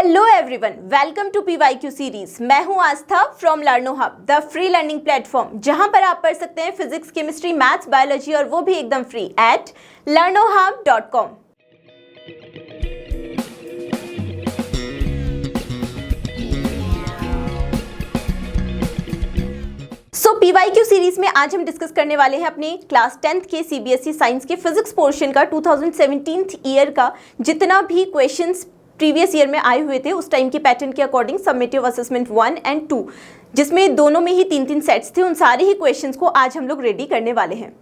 Hello everyone, welcome to PYQ series. मैं हूं Aastha from Learno hub, the free learning platform, जहां पर आप पढ़ सकते हैं फिजिक्स, केमिस्ट्री, मैथ्स, बायोलॉजी और वो भी एकदम free at learnohub.com। PYQ series में आज हम डिस्कस करने वाले हैं अपने क्लास 10th के CBSE साइंस के फिजिक्स पोर्शन का 2017 ईयर का जितना भी क्वेश्चंस प्रीवियस ईयर में आए हुए थे उस टाइम के पैटर्न के अकॉर्डिंग समेटिव असेसमेंट 1 एंड 2, जिसमें दोनों में ही 3-3 सेट्स थे, उन सारे ही क्वेश्चंस को आज हम लोग रेडी करने वाले हैं।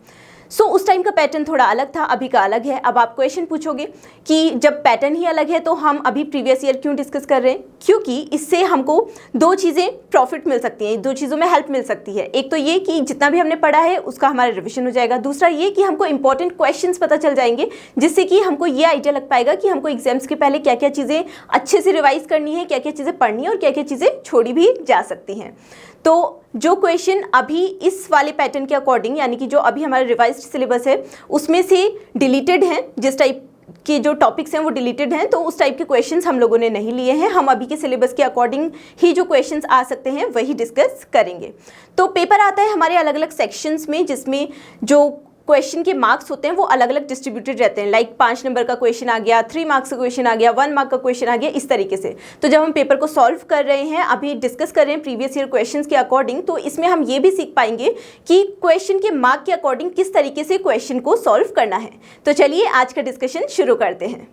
उस टाइम का पैटर्न थोड़ा अलग था, अभी का अलग है। अब आप क्वेश्चन पूछोगे कि जब पैटर्न ही अलग है तो हम अभी प्रीवियस ईयर क्यों डिस्कस कर रहे हैं? क्योंकि इससे हमको दो चीज़ें प्रॉफिट मिल सकती हैं, दो चीज़ों में हेल्प मिल सकती है। एक तो ये कि जितना भी हमने पढ़ा है उसका हमारा रिविजन हो जाएगा, दूसरा ये कि हमको इंपॉर्टेंट क्वेश्चंस पता चल जाएंगे, जिससे कि हमको ये आइडिया लग पाएगा कि हमको एग्जाम्स के पहले क्या क्या चीज़ें अच्छे से रिवाइज करनी है, क्या क्या चीज़ें पढ़नी है और क्या क्या चीज़ें छोड़ी भी जा सकती हैं। तो जो क्वेश्चन अभी इस वाले पैटर्न के अकॉर्डिंग, यानी कि जो अभी हमारा रिवाइज्ड सिलेबस है उसमें से डिलीटेड हैं, जिस टाइप के जो टॉपिक्स हैं वो डिलीटेड हैं, तो उस टाइप के क्वेश्चंस हम लोगों ने नहीं लिए हैं। हम अभी के सिलेबस के अकॉर्डिंग ही जो क्वेश्चंस आ सकते हैं वही डिस्कस करेंगे। तो पेपर आता है हमारे अलग अलग सेक्शंस में, जिसमें जो क्वेश्चन के मार्क्स होते हैं वो अलग अलग डिस्ट्रीब्यूटेड रहते हैं। लाइक 5 नंबर का क्वेश्चन आ गया, 3 मार्क्स का क्वेश्चन आ गया, 1 मार्क का क्वेश्चन आ गया, इस तरीके से। तो जब हम पेपर को सॉल्व कर रहे हैं, अभी डिस्कस कर रहे हैं प्रीवियस ईयर क्वेश्चंस के अकॉर्डिंग, तो इसमें हम ये भी सीख पाएंगे कि क्वेश्चन के मार्क के अकॉर्डिंग किस तरीके से क्वेश्चन को सॉल्व करना है। तो चलिए आज का डिस्कशन शुरू करते हैं।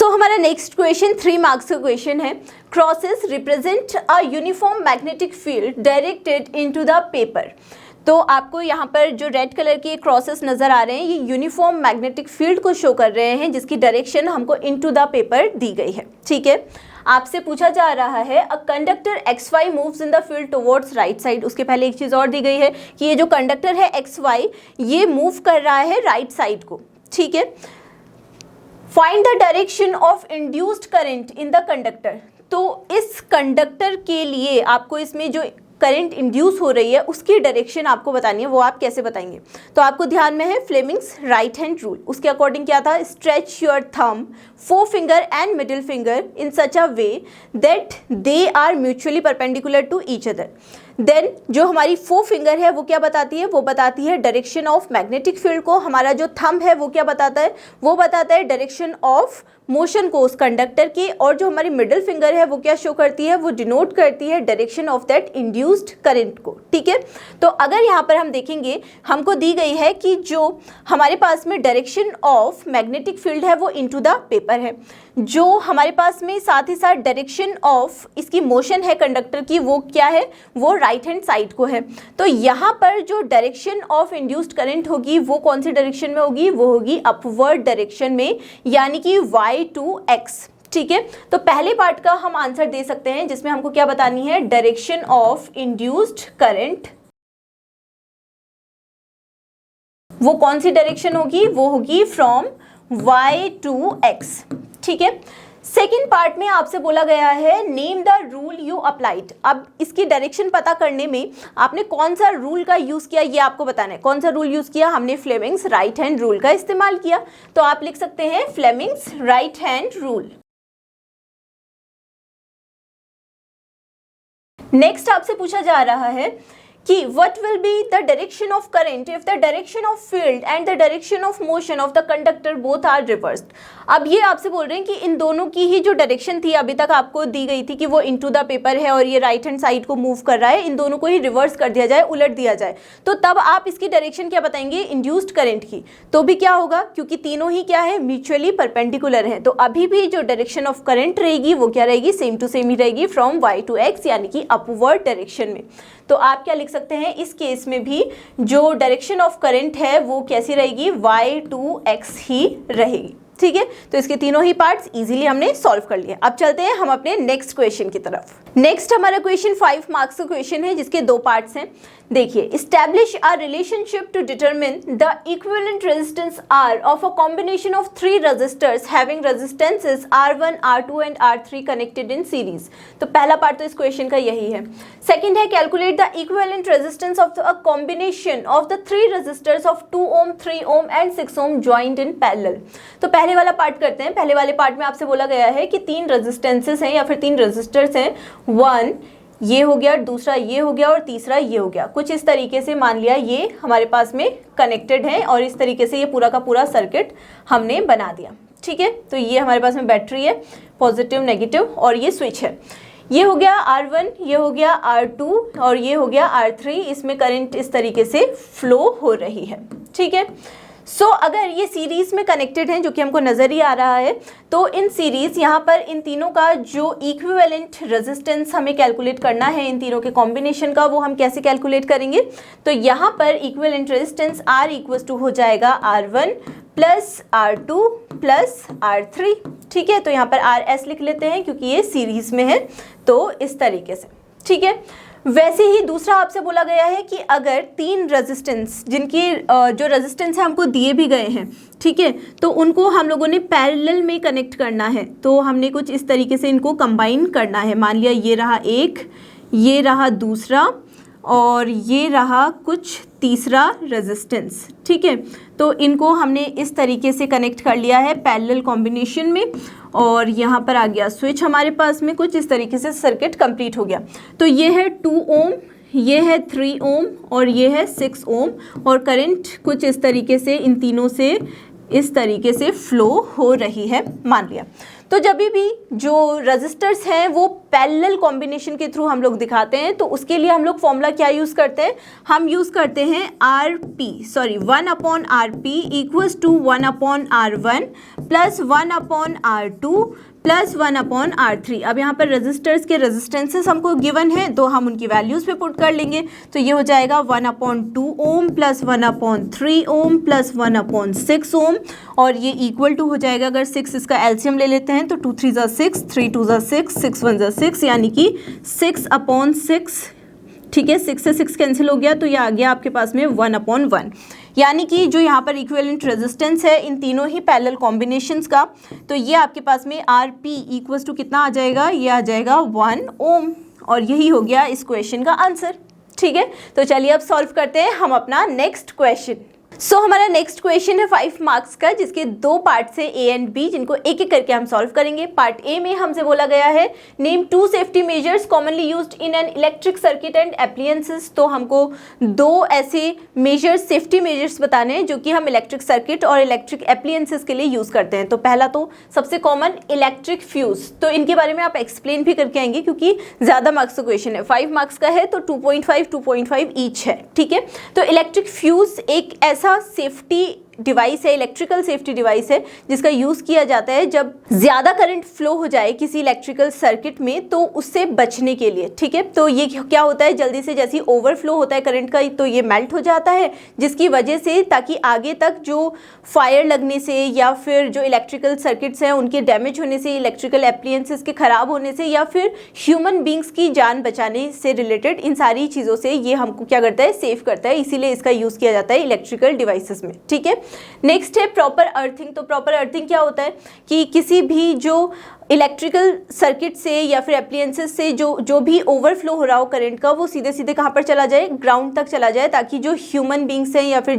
हमारा नेक्स्ट क्वेश्चन 3 मार्क्स का क्वेश्चन है। Crosses represent a uniform magnetic field directed into the paper. तो आपको यहाँ पर जो रेड कलर के क्रॉसेस नजर आ रहे हैं, ये यूनिफॉर्म मैग्नेटिक फील्ड को शो कर रहे हैं, जिसकी डायरेक्शन हमको इनटू द पेपर दी गई है। ठीक है, आपसे पूछा जा रहा है a conductor XY moves in the field towards right side. उसके पहले एक चीज और दी गई है कि ये जो कंडक्टर है XY, ये मूव कर रहा है राइट साइड को। ठीक है, find the direction of induced current in the conductor. तो इस कंडक्टर के लिए आपको इसमें जो करंट इंड्यूस हो रही है उसकी डायरेक्शन आपको बतानी है। वो आप कैसे बताएंगे? तो आपको ध्यान में है फ्लेमिंग्स राइट हैंड रूल। उसके अकॉर्डिंग क्या था? Stretch your thumb, forefinger and middle finger in such a way that they are mutually perpendicular to each other. Then जो हमारी फोरफिंगर है वो क्या बताती है? वो बताती है डायरेक्शन ऑफ मैग्नेटिक फील्ड को। हमारा जो थंब है वो क्या बताता है? वो बताता है डायरेक्शन ऑफ मोशन को उस कंडक्टर की। और जो हमारी मिडिल फिंगर है वो क्या शो करती है? वो डिनोट करती है direction of that induced current को। ठीक है, तो अगर यहाँ पर हम देखेंगे, हमको दी गई है कि जो हमारे पास में डायरेक्शन ऑफ मैग्नेटिक फील्ड है वो इनटू द पेपर है। जो हमारे पास में साथ ही साथ डायरेक्शन ऑफ इसकी मोशन है कंडक्टर की, वो क्या है? वो राइट हैंड साइड को है। तो यहाँ पर जो डायरेक्शन ऑफ इंड्यूस्ड करंट होगी वो कौन सी डायरेक्शन में होगी? वो होगी अपवर्ड डायरेक्शन में, यानी कि y2x। ठीक है, तो पहले पार्ट का हम आंसर दे सकते हैं, जिसमें हमको क्या बतानी है? डायरेक्शन ऑफ इंड्यूस्ड करंट वो कौन सी डायरेक्शन होगी? वो होगी फ्रॉम y2x। ठीक है, सेकेंड पार्ट में आपसे बोला गया है name the rule you applied. अब इसकी डायरेक्शन पता करने में आपने कौन सा रूल का यूज किया ये आपको बताना है। कौन सा रूल यूज किया? हमने फ्लेमिंग्स राइट हैंड रूल का इस्तेमाल किया। तो आप लिख सकते हैं Fleming's right hand rule. Next आपसे पूछा जा रहा है कि what will be the direction of current if the direction of field and the direction of motion of the conductor both are reversed। अब ये आपसे बोल रहे हैं कि इन दोनों की ही जो डायरेक्शन थी अभी तक आपको दी गई थी कि वो इनटू द पेपर है और ये राइट हैंड साइड को मूव कर रहा है, इन दोनों को ही रिवर्स कर दिया जाए, उलट दिया जाए, तो तब आप इसकी डायरेक्शन क्या बताएंगे? इंड्यूस्ड करंट की। तो भी क्या होगा? क्योंकि तीनों ही क्या है? म्यूचुअली परपेंडिकुलर है, तो अभी भी जो डायरेक्शन ऑफ करंट रहेगी वो क्या रहेगी? सेम टू सेम ही रहेगी, फ्रॉम y2x, यानी कि अपवर्ड डायरेक्शन में। तो आप क्या लिख सकते हैं? इस केस में भी जो डायरेक्शन ऑफ करंट है वो कैसी रहेगी? y2x ही रहेगी। ठीक है, तो इसके तीनों ही पार्ट्स इजीली हमने सॉल्व कर लिए। अब चलते हैं हम अपने नेक्स्ट क्वेश्चन की तरफ। नेक्स्ट हमारा क्वेश्चन 5 मार्क्स का क्वेश्चन है, जिसके 2 पार्ट्स हैं। देखिए, establish a relationship to determine the equivalent resistance R of a combination of 3 resistors having resistances R1, R2 and R3 connected in series. तो पहला पार्ट तो इस क्वेश्चन का यही है। सेकंड है calculate the equivalent resistance of a combination of the 3 resistors of 2 ohm, 3 ohm and 6 ohm joined in parallel. तो पहले वाला पार्ट करते हैं। पहले वाले पार्ट में आपसे बोला गया है कि 3 रेजिस्टेंसेस हैं या फिर 3 रजिस्टर्स हैं, 1 ये हो गया, दूसरा ये हो गया और तीसरा ये हो गया। कुछ इस तरीके से मान लिया ये हमारे पास में कनेक्टेड है और इस तरीके से ये पूरा का पूरा सर्किट हमने बना दिया। ठीक है, तो ये हमारे पास में बैटरी है, पॉजिटिव नेगेटिव, और ये स्विच है। ये हो गया R1, ये हो गया R2 और ये हो गया R3। इसमें करंट इस तरीके से फ्लो हो रही है। ठीक है, सो अगर ये सीरीज में कनेक्टेड हैं, जो कि हमको नज़र ही आ रहा है, तो इन सीरीज यहाँ पर इन तीनों का जो इक्विवेलेंट रेजिस्टेंस हमें कैलकुलेट करना है, इन तीनों के कॉम्बिनेशन का, वो हम कैसे कैलकुलेट करेंगे। तो यहाँ पर equivalent resistance R equals to हो जाएगा R1 plus R2 plus R3। ठीक है, तो यहाँ पर RS लिख लेते हैं क्योंकि ये सीरीज में है, तो इस तरीके से। ठीक है, वैसे ही दूसरा आपसे बोला गया है कि अगर 3 रेजिस्टेंस जिनकी जो रेजिस्टेंस है हमको दिए भी गए हैं, ठीक है, तो उनको हम लोगों ने पैरेलल में कनेक्ट करना है। तो हमने कुछ इस तरीके से इनको कंबाइन करना है। मान लिया ये रहा एक, ये रहा दूसरा और ये रहा कुछ तीसरा रेजिस्टेंस। ठीक है, तो इनको हमने इस तरीके से कनेक्ट कर लिया है पैरेलल कॉम्बिनेशन में, और यहाँ पर आ गया स्विच हमारे पास में। कुछ इस तरीके से सर्किट कंप्लीट हो गया। तो ये है 2 ओम, ये है 3 ओम और ये है 6 ओम, और करंट कुछ इस तरीके से इन तीनों से इस तरीके से फ्लो हो रही है, मान लिया। तो जब भी जो रजिस्टर्स हैं वो पैरेलल कॉम्बिनेशन के थ्रू हम लोग दिखाते हैं, तो उसके लिए हम लोग फॉर्मूला क्या यूज़ करते हैं, हम यूज़ करते हैं 1/RP equals to 1/R1 plus 1/R2 plus 1/R3। अब यहाँ पर रजिस्टर्स के रेजिस्टेंसेस हमको गिवन है, तो हम उनकी वैल्यूज़ पे पुट कर लेंगे। तो ये हो जाएगा 1/2 ओम प्लस 1/3 ओम प्लस 1/6 ओम, और ये इक्वल टू हो जाएगा, अगर 6 इसका एलसीएम ले लेते हैं तो 2 3 ज़ा 6, 3 2 ज़ा 6, 6 1 ज़ा 6, यानी कि 6/6। ठीक है, 6 से 6 कैंसिल हो गया, तो ये आ गया आपके पास में 1/1। यानी कि जो यहाँ पर इक्विवेलेंट रेजिस्टेंस है इन तीनों ही पैरेलल कॉम्बिनेशंस का, तो ये आपके पास में RP इक्वल्स टू कितना आ जाएगा, ये आ जाएगा 1 ओम, और यही हो गया इस क्वेश्चन का आंसर। ठीक है, तो चलिए अब सॉल्व करते हैं हम अपना नेक्स्ट क्वेश्चन। सो हमारा नेक्स्ट क्वेश्चन है 5 मार्क्स का, जिसके 2 पार्ट्स है A एंड B, जिनको एक एक करके हम सॉल्व करेंगे। पार्ट A में हमसे बोला गया है name 2 safety measures commonly used in an electric circuit and appliances. तो हमको 2 ऐसे मेजर्स, सेफ्टी मेजर्स बताने हैं जो कि हम इलेक्ट्रिक सर्किट और इलेक्ट्रिक एप्लियंसेस के लिए यूज़ करते हैं। तो पहला तो सबसे कॉमन इलेक्ट्रिक फ्यूज़, तो इनके बारे में आप एक्सप्लेन भी करके आएंगे क्योंकि ज़्यादा मार्क्स का क्वेश्चन है। 5 मार्क्स का है तो 2.5 ईच है। ठीक है, तो इलेक्ट्रिक फ्यूज़ एक ऐसा सेफ्टी डिवाइस है, इलेक्ट्रिकल सेफ्टी डिवाइस है, जिसका यूज़ किया जाता है जब ज़्यादा करंट फ्लो हो जाए किसी इलेक्ट्रिकल सर्किट में, तो उससे बचने के लिए। ठीक है, तो ये क्या होता है, जल्दी से जैसे ओवरफ्लो होता है करंट का, तो ये मेल्ट हो जाता है, जिसकी वजह से ताकि आगे तक जो फायर लगने से या फिर जो इलेक्ट्रिकल सर्किट्स हैं उनके डैमेज होने से, इलेक्ट्रिकल एप्लियंसेस के ख़राब होने से, या फिर ह्यूमन बींग्स की जान बचाने से रिलेटेड, इन सारी चीज़ों से ये हमको क्या करता है, सेव करता है। इसीलिए इसका यूज़ किया जाता है इलेक्ट्रिकल डिवाइसेस में। ठीक है, नेक्स्ट है प्रॉपर अर्थिंग। तो प्रॉपर अर्थिंग क्या होता है कि किसी भी जो इलेक्ट्रिकल सर्किट से या फिर एप्लियंसेस से जो भी ओवरफ्लो हो रहा हो करंट का, वो सीधे सीधे कहाँ पर चला जाए, ग्राउंड तक चला जाए, ताकि जो ह्यूमन बींग्स हैं या फिर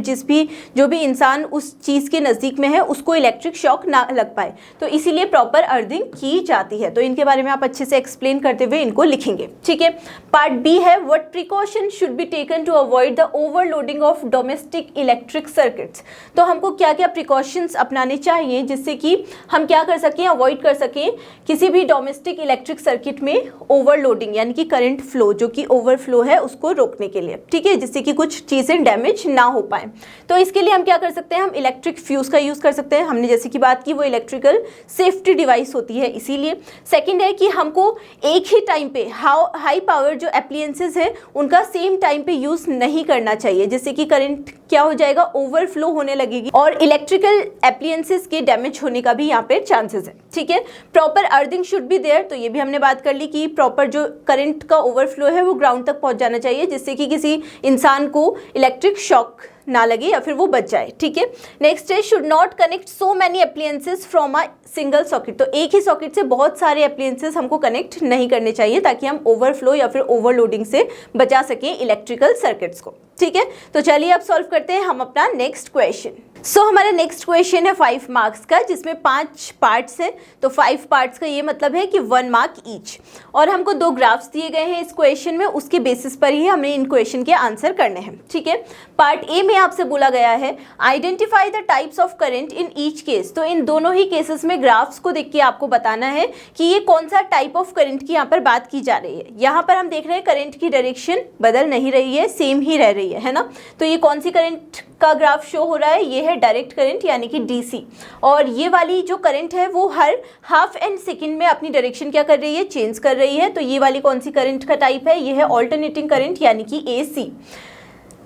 जो भी इंसान उस चीज़ के नज़दीक में है उसको इलेक्ट्रिक शॉक ना लग पाए। तो इसीलिए प्रॉपर अर्थिंग की जाती है। तो इनके बारे में आप अच्छे से एक्सप्लेन करते हुए इनको लिखेंगे। ठीक है, पार्ट बी है what precaution should be taken to avoid the overloading of domestic electric circuits. तो हमको क्या क्या प्रिकॉशंस अपनाने चाहिए जिससे कि हम क्या कर सकें, अवॉइड कर सकें किसी भी डोमेस्टिक इलेक्ट्रिक सर्किट में ओवरलोडिंग, यानी कि करंट फ्लो जो कि ओवरफ्लो है उसको रोकने के लिए। ठीक है, जिससे कि कुछ चीज़ें डैमेज ना हो पाए। तो इसके लिए हम क्या कर सकते हैं, हम इलेक्ट्रिक फ्यूज़ का यूज़ कर सकते हैं। हमने जैसे कि बात की वो इलेक्ट्रिकल सेफ्टी डिवाइस होती है, इसीलिए। सेकेंड है कि हमको एक ही टाइम पे हाई पावर जो एप्लियंसेस है उनका सेम टाइम पे यूज़ नहीं करना चाहिए, जिससे कि करंट क्या हो जाएगा, ओवरफ्लो होने लगेगी और इलेक्ट्रिकल एप्लियंसेस के डैमेज होने का भी यहाँ पे चांसेस है। ठीक है, proper earthing should be there, तो ये भी हमने बात कर ली कि प्रॉपर जो करंट का ओवरफ्लो है वो ग्राउंड तक पहुंच जाना चाहिए, जिससे कि किसी इंसान को इलेक्ट्रिक शॉक ना लगे या फिर वो बच जाए। ठीक है, नेक्स्ट है should not connect so many appliances from a single socket, तो एक ही सॉकेट से बहुत सारे अप्लायंसेस हमको कनेक्ट नहीं करने चाहिए ताकि हम ओवरफ्लो या फिर ओवरलोडिंग से बचा सकें इलेक्ट्रिकल सर्किट्स को। ठीक है, तो चलिए अब सॉल्व करते हैं हम अपना नेक्स्ट क्वेश्चन। सो हमारा नेक्स्ट क्वेश्चन है 5 मार्क्स का, जिसमें 5 पार्ट्स हैं, तो 5 पार्ट्स का ये मतलब है कि 1 मार्क ईच, और हमको 2 ग्राफ्स दिए गए हैं इस क्वेश्चन में, उसके बेसिस पर ही हमें इन क्वेश्चन के आंसर करने हैं। ठीक है, पार्ट ए में आपसे बोला गया है identify the types of current in each case, तो इन दोनों ही केसेस में ग्राफ्स को देख के आपको बताना है कि ये कौन सा टाइप ऑफ करंट की यहाँ पर बात की जा रही है। यहाँ पर हम देख रहे हैं करंट की डायरेक्शन बदल नहीं रही है, सेम ही रह रही है ना, तो ये कौन सी करंट का ग्राफ शो हो रहा है, ये है डायरेक्ट करंट यानी कि डीसी, और ये वाली जो करंट है वो हर हाफ एन सेकेंड में अपनी डायरेक्शन क्या कर रही है, चेंज कर रही है, तो ये वाली कौन सी करंट का टाइप है, ये है ऑल्टरनेटिंग करंट यानी कि एसी।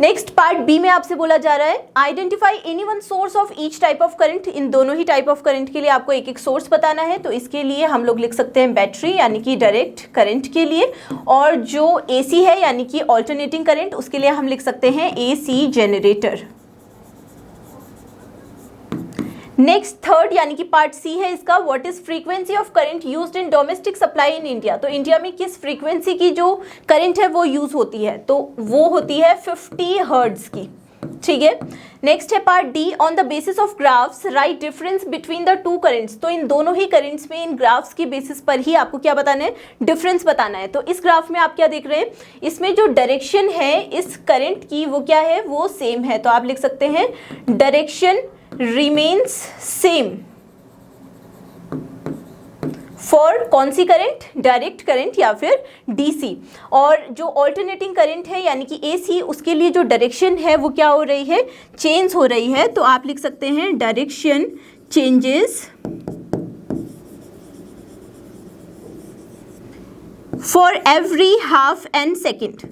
नेक्स्ट पार्ट बी में आपसे बोला जा रहा है identify any one source of each type of current, इन दोनों ही टाइप ऑफ करंट के लिए आपको एक एक सोर्स बताना है, तो इसके लिए हम लोग लिख सकते हैं बैटरी यानी कि डायरेक्ट करंट के लिए, और जो एसी है यानी कि ऑल्टरनेटिंग करंट उसके लिए हम लिख सकते हैं एसी जनरेटर। नेक्स्ट थर्ड यानी कि पार्ट सी है इसका, what is frequency of current used in domestic supply in India, तो इंडिया में किस फ्रीक्वेंसी की जो करंट है वो यूज होती है, तो वो होती है 50 हर्ट्ज की। ठीक है, नेक्स्ट है part D on the basis of graphs right difference between the two currents, तो इन दोनों ही करंट्स में इन ग्राफ्स के बेसिस पर ही आपको क्या बताना है, डिफरेंस बताना है। तो इस ग्राफ में आप क्या देख रहे हैं, इसमें जो डायरेक्शन है इस करंट की वो क्या है, वो सेम है, तो आप लिख सकते हैं डायरेक्शन remains same फॉर कौन सी करंट, डायरेक्ट करंट या फिर डीसी, और जो ऑल्टरनेटिंग करंट है यानी कि एसी उसके लिए जो डायरेक्शन है वो क्या हो रही है, चेंज हो रही है, तो आप लिख सकते हैं direction changes for every half an second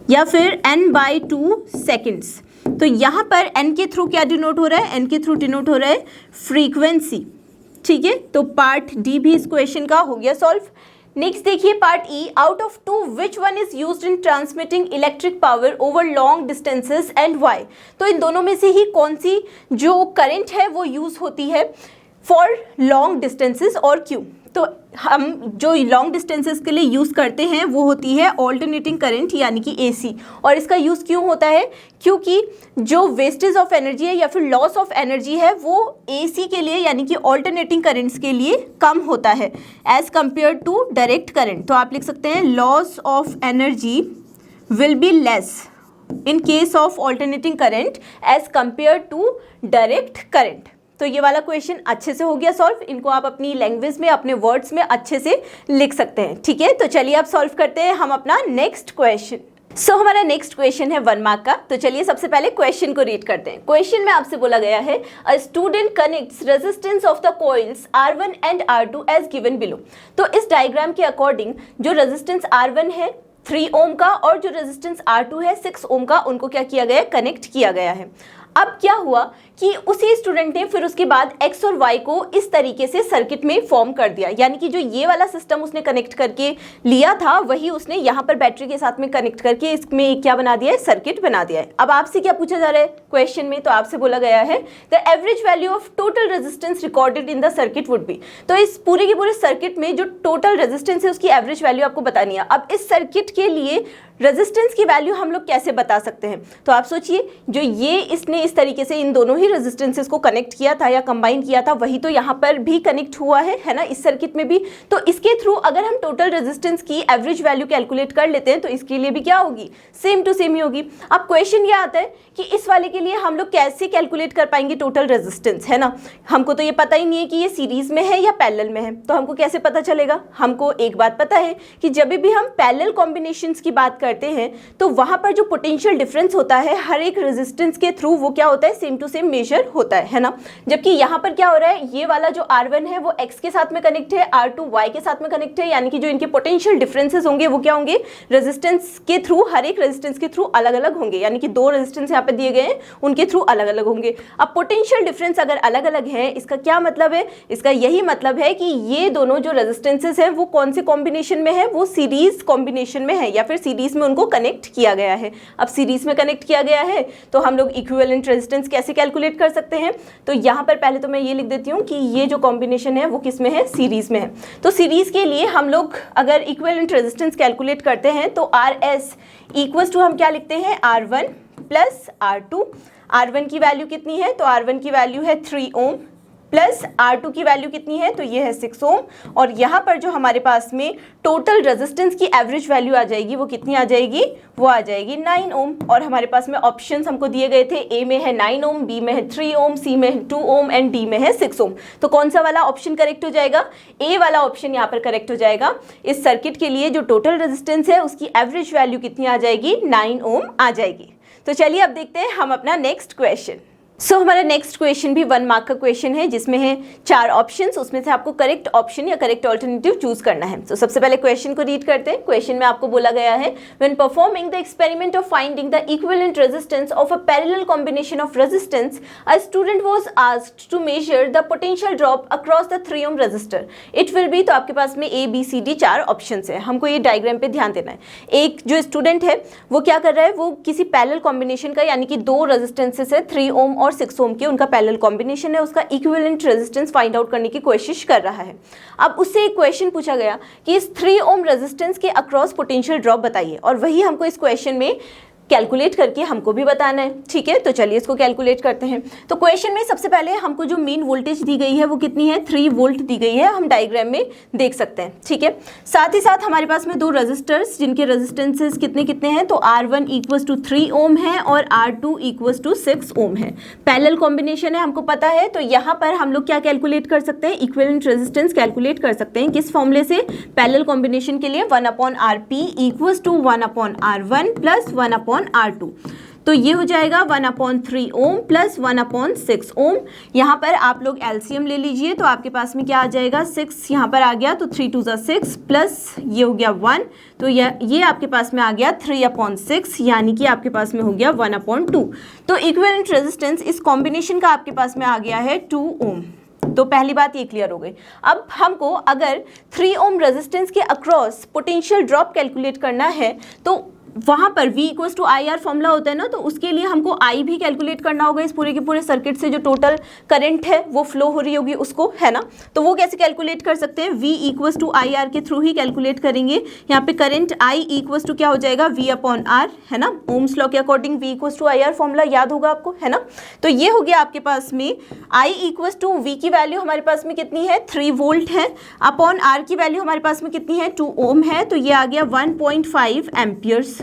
या फिर n/2 सेकेंड्स, तो यहाँ पर n के थ्रू क्या डिनोट हो रहा है, n के थ्रू डिनोट हो रहा है फ्रीक्वेंसी। ठीक है, तो पार्ट डी भी इस क्वेश्चन का हो गया सॉल्व। नेक्स्ट देखिए part E, out of two which one is used in transmitting electric power over long distances and why, तो इन दोनों में से ही कौन सी जो करंट है वो यूज होती है फॉर लॉन्ग डिस्टेंसेस और क्यों, तो हम जो लॉन्ग डिस्टेंसेस के लिए यूज़ करते हैं वो होती है ऑल्टरनेटिंग करंट यानी कि एसी, और इसका यूज़ क्यों होता है, क्योंकि जो वेस्टेज ऑफ एनर्जी है या फिर लॉस ऑफ एनर्जी है वो एसी के लिए यानी कि ऑल्टरनेटिंग करंट्स के लिए कम होता है as compare to direct current, तो आप लिख सकते हैं loss of energy will be less in case of alternating current as compare to direct current. तो ये वाला क्वेश्चन अच्छे से हो गया सॉल्व, इनको आप अपनी लैंग्वेज में अपने वर्ड्स में अच्छे से लिख सकते हैं। ठीक है, तो चलिए अब सॉल्व करते हैं हम अपना नेक्स्ट क्वेश्चन। सो हमारा नेक्स्ट क्वेश्चन है 1 मार्क का, तो चलिए सबसे पहले क्वेश्चन को रीड करते हैं। क्वेश्चन में आपसे बोला गया है a student connects resistance of the coils R1 and R2 as given below, तो इस डायग्राम के अकॉर्डिंग जो रेजिस्टेंस R1 है 3 ओम का और जो रेजिस्टेंस R2 है 6 ओम का, उनको क्या किया गया है, कनेक्ट किया गया है। अब क्या हुआ कि उसी स्टूडेंट ने फिर उसके बाद x और y को इस तरीके से सर्किट में फॉर्म कर दिया, यानी कि जो ये वाला सिस्टम उसने कनेक्ट करके लिया था वही उसने यहाँ पर बैटरी के साथ में कनेक्ट करके इसमें क्या बना दिया है, सर्किट बना दिया है। अब आपसे क्या पूछा जा रहा है क्वेश्चन में, तो आपसे बोला गया है the average value of total resistance recorded in the circuit would be, तो इस पूरे के पूरे सर्किट में जो टोटल रेजिस्टेंस है उसकी एवरेज वैल्यू आपको बतानी है। अब इस सर्किट के लिए रेजिस्टेंस की वैल्यू हम लोग कैसे बता सकते हैं, तो आप सोचिए जो ये इसने इस तरीके से इन दोनों ही रेजिस्टेंसेस को कनेक्ट किया था या कंबाइन किया था वही तो यहाँ पर भी कनेक्ट हुआ है ना, इस सर्किट में भी, तो इसके थ्रू अगर हम टोटल रेजिस्टेंस की एवरेज वैल्यू कैलकुलेट कर लेते हैं तो इसके लिए भी क्या होगी, सेम टू सेम ही होगी। अब क्वेश्चन ये आता है कि इस वाले के लिए हम लोग कैसे कैलकुलेट कर पाएंगे टोटल रेजिस्टेंस, है ना, हमको तो ये पता ही नहीं है कि ये सीरीज में है या पैरेलल में है, तो हमको कैसे पता चलेगा, हमको एक बात पता है कि जब भी हम पैरेलल कॉम्बिनेशंस की बात करते हैं तो वहाँ पर जो पोटेंशियल डिफरेंस होता है हर एक रेजिस्टेंस के थ्रू वो क्या होता है, सेम टू सेम मेजर होता है ना। जबकि यहाँ पर क्या हो रहा है, ये वाला जो R1 है वो X के साथ में कनेक्ट है, R2 Y के साथ में कनेक्ट है, यानी कि जो इनके पोटेंशियल डिफरेंसेस होंगे वो क्या होंगे, रेजिस्टेंस के थ्रू, हर एक रेजिस्टेंस के थ्रू अलग अलग होंगे, यानी कि दो रेजिस्टेंस यहाँ पे दिए गए हैं उनके थ्रू अलग अलग होंगे। अब पोटेंशियल डिफरेंस अगर अलग अलग है, इसका क्या मतलब है, इसका यही मतलब है कि ये दोनों जो रेजिस्टेंसेस हैं वो कौन से कॉम्बिनेशन में है, वो सीरीज कॉम्बिनेशन में है, या फिर सीरीज में उनको कनेक्ट किया गया है। अब सीरीज में कनेक्ट किया गया है तो हम लोग इक्विवेलेंट रेजिस्टेंस कैसे कैलकुलेट कर सकते हैं, तो यहाँ पर पहले तो मैं ये लिख देती हूँ कि ये जो कॉम्बिनेशन है वो किस में है, सीरीज में है। तो सीरीज के लिए हम लोग अगर इक्विवेलेंट रेजिस्टेंस कैलकुलेट करते हैं तो RS इक्वल्स टू हम क्या लिखते हैं, R1 प्लस R2। R1 की वैल्यू कितनी है, तो R1 की वैल्यू है 3 ओम प्लस R2 की वैल्यू कितनी है, तो ये है 6 ओम, और यहाँ पर जो हमारे पास में टोटल रेजिस्टेंस की एवरेज वैल्यू आ जाएगी वो कितनी आ जाएगी, वो आ जाएगी 9 ओम। और हमारे पास में ऑप्शंस हमको दिए गए थे, A में है 9 ओम, B में है 3 ओम, C में है 2 ओम एंड D में है 6 ओम। तो कौन सा वाला ऑप्शन करेक्ट हो जाएगा, A वाला ऑप्शन यहाँ पर करेक्ट हो जाएगा। इस सर्किट के लिए जो टोटल रेजिस्टेंस है उसकी एवरेज वैल्यू कितनी आ जाएगी, 9 ओम आ जाएगी। तो चलिए अब देखते हैं हम अपना नेक्स्ट क्वेश्चन। हमारा नेक्स्ट क्वेश्चन भी 1 मार्क का क्वेश्चन है जिसमें है 4 ऑप्शंस, उसमें से आपको करेक्ट ऑप्शन या करेक्ट ऑल्टरनेटिव चूज करना है। सबसे पहले क्वेश्चन को रीड करते हैं। क्वेश्चन में आपको बोला गया है, when performing the experiment of finding the equivalent resistance of a parallel combination of resistance, a student was asked to measure the potential drop across the 3 ohm resistor, it will be, तो आपके पास में A B C D 4 option है। हमको ये diagram पे ध्यान देना है। एक जो स्टूडेंट है वो क्या कर रहा है, वो किसी पैरेलल कॉम्बिनेशन का, यानी कि दो रेजिस्टेंसेस है 3 ओम और 6 ओम के, उनका पैरेलल कॉम्बिनेशन है, उसका इक्विवेलेंट रेजिस्टेंस फाइंड आउट करने की कोशिश कर रहा है। अब उससे एक क्वेश्चन पूछा गया कि इस 3 ओम रेजिस्टेंस के अक्रॉस पोटेंशियल ड्रॉप बताइए, और वही हमको इस क्वेश्चन में कैलकुलेट करके हमको भी बताना है। ठीक है, तो चलिए इसको कैलकुलेट करते हैं। तो क्वेश्चन में सबसे पहले हमको जो मेन वोल्टेज दी गई है वो कितनी है, 3 वोल्ट दी गई है, हम डायग्राम में देख सकते हैं। ठीक है, साथ ही साथ हमारे पास में दो रेजिस्टर्स जिनके रेजिस्टेंसेस कितने कितने हैं, तो R1 इक्वल्स टू 3 ओम है और R2 इक्वल्स टू 6 ओम है। पैरेलल कॉम्बिनेशन है, हमको पता है। तो यहाँ पर हम लोग क्या कैलकुलेट कर सकते हैं, इक्विवेलेंट रेजिस्टेंस कैलकुलेट कर सकते हैं। किस फॉर्मूले से, पैरेलल कॉम्बिनेशन के लिए 1/RP equals to 1/R1 plus 1/R2। तो ये हो जाएगा 1/3 ओम प्लस 1/6 ओम। यहाँ पर आप लोग एलसीएम ले लीजिए, तो आपके पास में क्या आ जाएगा, 6 यहाँ पर आ गया, तो 3 2 6 प्लस ये हो गया 1, तो ये आपके पास में आ गया 3/6, यानी कि आपके पास में हो गया 1/2। तो इक्विवेलेंट रेजिस्टेंस इस कॉम्बिनेशन का आपके पास में आ गया है 2 ओम। तो पहली बात ये क्लियर हो गई। अब हमको अगर 3 ओम रेजिस्टेंस के अक्रॉस पोटेंशियल ड्रॉप कैलकुलेट करना है, तो वहाँ पर V equals to IR formula होता है ना, तो उसके लिए हमको I भी कैलकुलेट करना होगा। इस पूरे के पूरे सर्किट से जो टोटल करंट है वो फ्लो हो रही होगी उसको, है ना। तो वो कैसे कैलकुलेट कर सकते हैं, V इक्वल्स टू IR के थ्रू ही कैलकुलेट करेंगे। यहाँ पे करंट I इक्वल्स टू क्या हो जाएगा, V/R, है ना। ओम्स लॉ के according V equals to IR formula याद होगा आपको, है ना। तो ये हो गया आपके पास में I इक्वल्स टू V की वैल्यू हमारे पास में कितनी है, 3 वोल्ट है, अपॉन R की वैल्यू हमारे पास में कितनी है, 2 ओम है, तो ये आ गया 1.5 एम्पियर्स।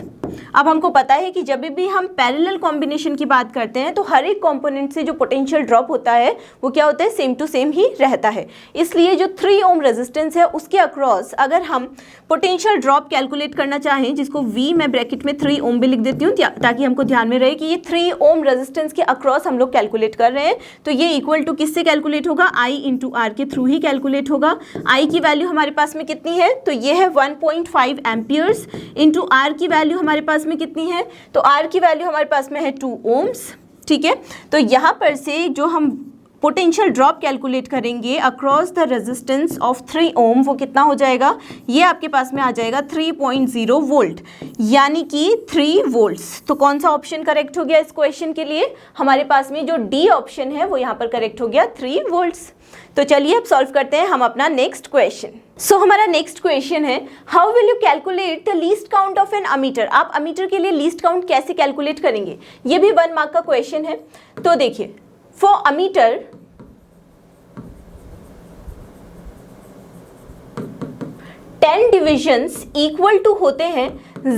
अब हमको पता है कि जब भी हम पैरेलल कॉम्बिनेशन की बात करते हैं तो हर एक कंपोनेंट से जो पोटेंशियल ड्रॉप होता है वो क्या होता है, सेम टू सेम ही रहता है। इसलिए जो 3 ओम रेजिस्टेंस है उसके अक्रॉस अगर हम पोटेंशियल ड्रॉप कैलकुलेट करना चाहें, जिसको V मैं ब्रैकेट में 3 ओम भी लिख देती हूँ ताकि हमको ध्यान में रहे कि ये 3 ओम रेजिस्टेंस के अक्रॉस हम लोग कैलकुलेट कर रहे हैं, तो ये इक्वल टू किससे कैलकुलेट होगा, I इंटू R के थ्रू ही कैलकुलेट होगा। I की वैल्यू हमारे पास में कितनी है, तो ये है 1.5 एम्पियर्स इंटू R की वैल्यू हमारे पास में कितनी है, तो R की वैल्यू हमारे पास में है 2 ओम्स। ठीक है, तो यहाँ पर से जो हम पोटेंशियल ड्रॉप कैलकुलेट करेंगे अक्रॉस द रेजिस्टेंस ऑफ 3 ओम, वो कितना हो जाएगा, ये आपके पास में आ जाएगा 3.0 वोल्ट, यानी कि 3 वोल्ट्स। तो कौन सा ऑप्शन करेक्ट हो गया इस क्वेश्चन के लिए, हमारे पास में जो डी ऑप्शन है वो यहाँ पर करेक्ट हो गया, 3 वोल्ट्स। तो चलिए अब सॉल्व करते हैं हम अपना नेक्स्ट क्वेश्चन। हमारा नेक्स्ट क्वेश्चन है, how will you calculate the least count of an ammeter. आप अमीटर के लिए लीस्ट काउंट कैसे कैलकुलेट करेंगे, ये भी 1 मार्क का क्वेश्चन है। तो देखिए, for ammeter 10 divisions equal to होते हैं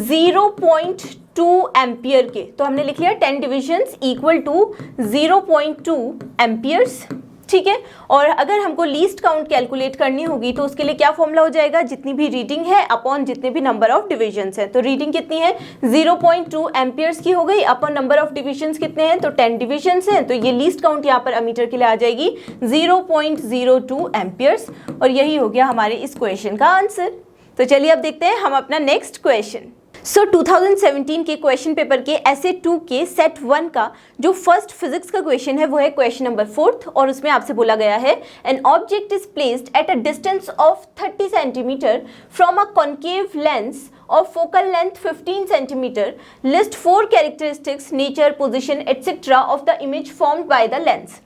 0.2 एम्पियर के। तो हमने लिख लिया 10 डिविजन्स इक्वल टू 0.2 एम्पियर्स। ठीक है। और अगर हमको लीस्ट काउंट कैलकुलेट करनी होगी तो उसके लिए क्या फॉर्मूला हो जाएगा, जितनी भी रीडिंग है अपॉन जितने भी नंबर ऑफ डिविजन्स है। तो रीडिंग कितनी है 0.2 एम्पियर्स की हो गई, अपॉन नंबर ऑफ डिविजन्स कितने हैं तो 10 डिविजन्स हैं, तो ये लीस्ट काउंट यहाँ पर अमीटर के लिए आ जाएगी 0.02 एम्पियर्स। और यही हो गया हमारे इस क्वेश्चन का आंसर। तो चलिए अब देखते हैं हम अपना नेक्स्ट क्वेश्चन। 2017 के क्वेश्चन पेपर के ऐसे 2 के सेट 1 का जो फर्स्ट फिजिक्स का क्वेश्चन है वो है क्वेश्चन नंबर 4 और उसमें आपसे बोला गया है an object is placed at a distance of 30 centimetre from a concave lens of focal length 15 centimeter. List 4 characteristics, nature, position, etc. of the image formed by the lens.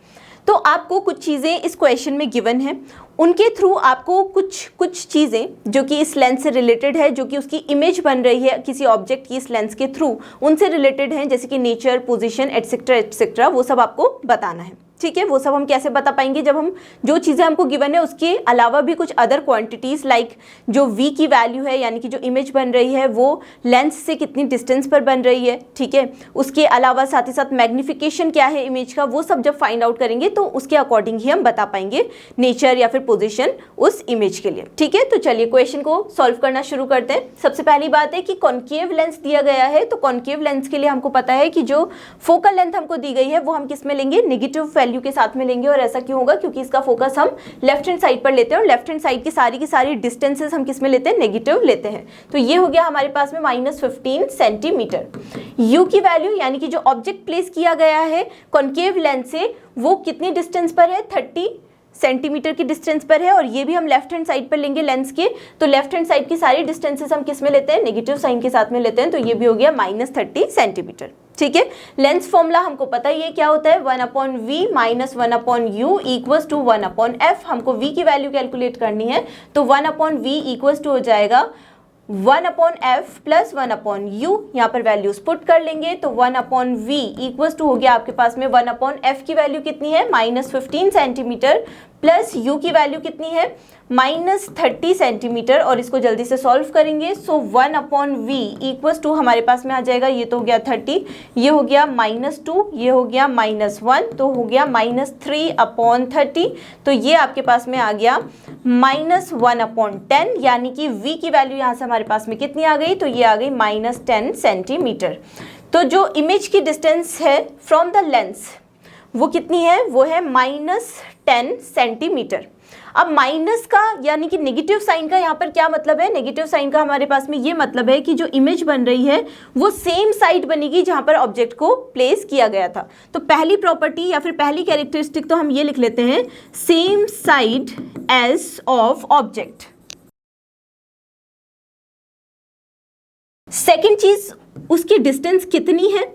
तो आपको कुछ चीज़ें इस क्वेश्चन में गिवन है, उनके through आपको कुछ चीज़ें जो कि इस लेंस से रिलेटेड है, जो कि उसकी इमेज बन रही है किसी ऑब्जेक्ट की इस लेंस के थ्रू, उनसे रिलेटेड हैं, जैसे कि नेचर, पोजीशन एटसेट्रा एटसेट्रा, वो सब आपको बताना है। ठीक है, वो सब हम कैसे बता पाएंगे जब हम जो चीज़ें हमको गिवन है उसके अलावा भी कुछ अदर क्वांटिटीज़ लाइक जो v की वैल्यू है यानी कि जो इमेज बन रही है वो लेंस से कितनी डिस्टेंस पर बन रही है। ठीक है, उसके अलावा साथ ही साथ मैग्निफिकेशन क्या है इमेज का, वो सब जब फाइंड आउट करेंगे तो उसके अकॉर्डिंग ही हम बता पाएंगे नेचर या फिर पोजिशन उस इमेज के लिए। ठीक है, तो चलिए क्वेश्चन को सॉल्व करना शुरू करते हैं। सबसे पहली बात है कि कॉन्केव लेंस दिया गया है, तो कॉन्केव लेंस के लिए हमको पता है कि जो फोकल लेंथ हमको दी गई है वो हम किस में लेंगे, नेगेटिव वैल्यू के साथ में लेंगे। और ऐसा क्यों होगा, क्योंकि इसका फोकस हम लेफ्ट हैंड साइड पर लेते हैं और लेफ्ट हैंड साइड की सारी डिस्टेंसेस हम किस में लेते हैं, नेगेटिव लेते हैं। तो ये हो गया हमारे पास में -15 सेंटीमीटर। यू की वैल्यू यानी कि जो ऑब्जेक्ट प्लेस किया गया है कॉन्केव लेंस से वो कितनी डिस्टेंस पर है, 30 सेंटीमीटर की डिस्टेंस पर है। और ये भी हम लेफ्ट हैंड साइड पर लेंगे लेंस के, तो लेफ्ट हैंड साइड की सारी डिस्टेंसेस हम किस में लेते हैं, नेगेटिव साइन के साथ में लेते हैं। तो ये भी हो गया -30 सेंटीमीटर। ठीक है, लेंस फॉर्मूला हमको पता ही है क्या होता है, 1/v - 1/u = 1/f। हमको v की वैल्यू कैलकुलेट करनी है तो 1/v = हो जाएगा 1/f + 1/u। यहाँ पर वैल्यूज पुट कर लेंगे तो 1/v = हो गया आपके पास में 1/f की वैल्यू कितनी है -15 सेंटीमीटर प्लस u की वैल्यू कितनी है -30 सेंटीमीटर। और इसको जल्दी से सॉल्व करेंगे। सो 1/v = हमारे पास में आ जाएगा, ये तो हो गया 30, ये हो गया -2, ये हो गया -1, तो हो गया -3/30। तो ये आपके पास में आ गया -1/10, यानी कि v की वैल्यू यहाँ से हमारे पास में कितनी आ गई, तो ये आ गई -10 सेंटीमीटर। तो जो इमेज की डिस्टेंस है फ्रॉम द लेंस वो कितनी है, वो है -10 सेंटीमीटर। अब माइनस का यानी कि नेगेटिव साइन का यहाँ पर क्या मतलब है, नेगेटिव साइन का हमारे पास में ये मतलब है कि जो इमेज बन रही है वो सेम साइड बनेगी जहाँ पर ऑब्जेक्ट को प्लेस किया गया था। तो पहली प्रॉपर्टी या फिर पहली कैरेक्टरिस्टिक तो हम ये लिख लेते हैं, same side as of object. Second चीज, उसकी डिस्टेंस कितनी है,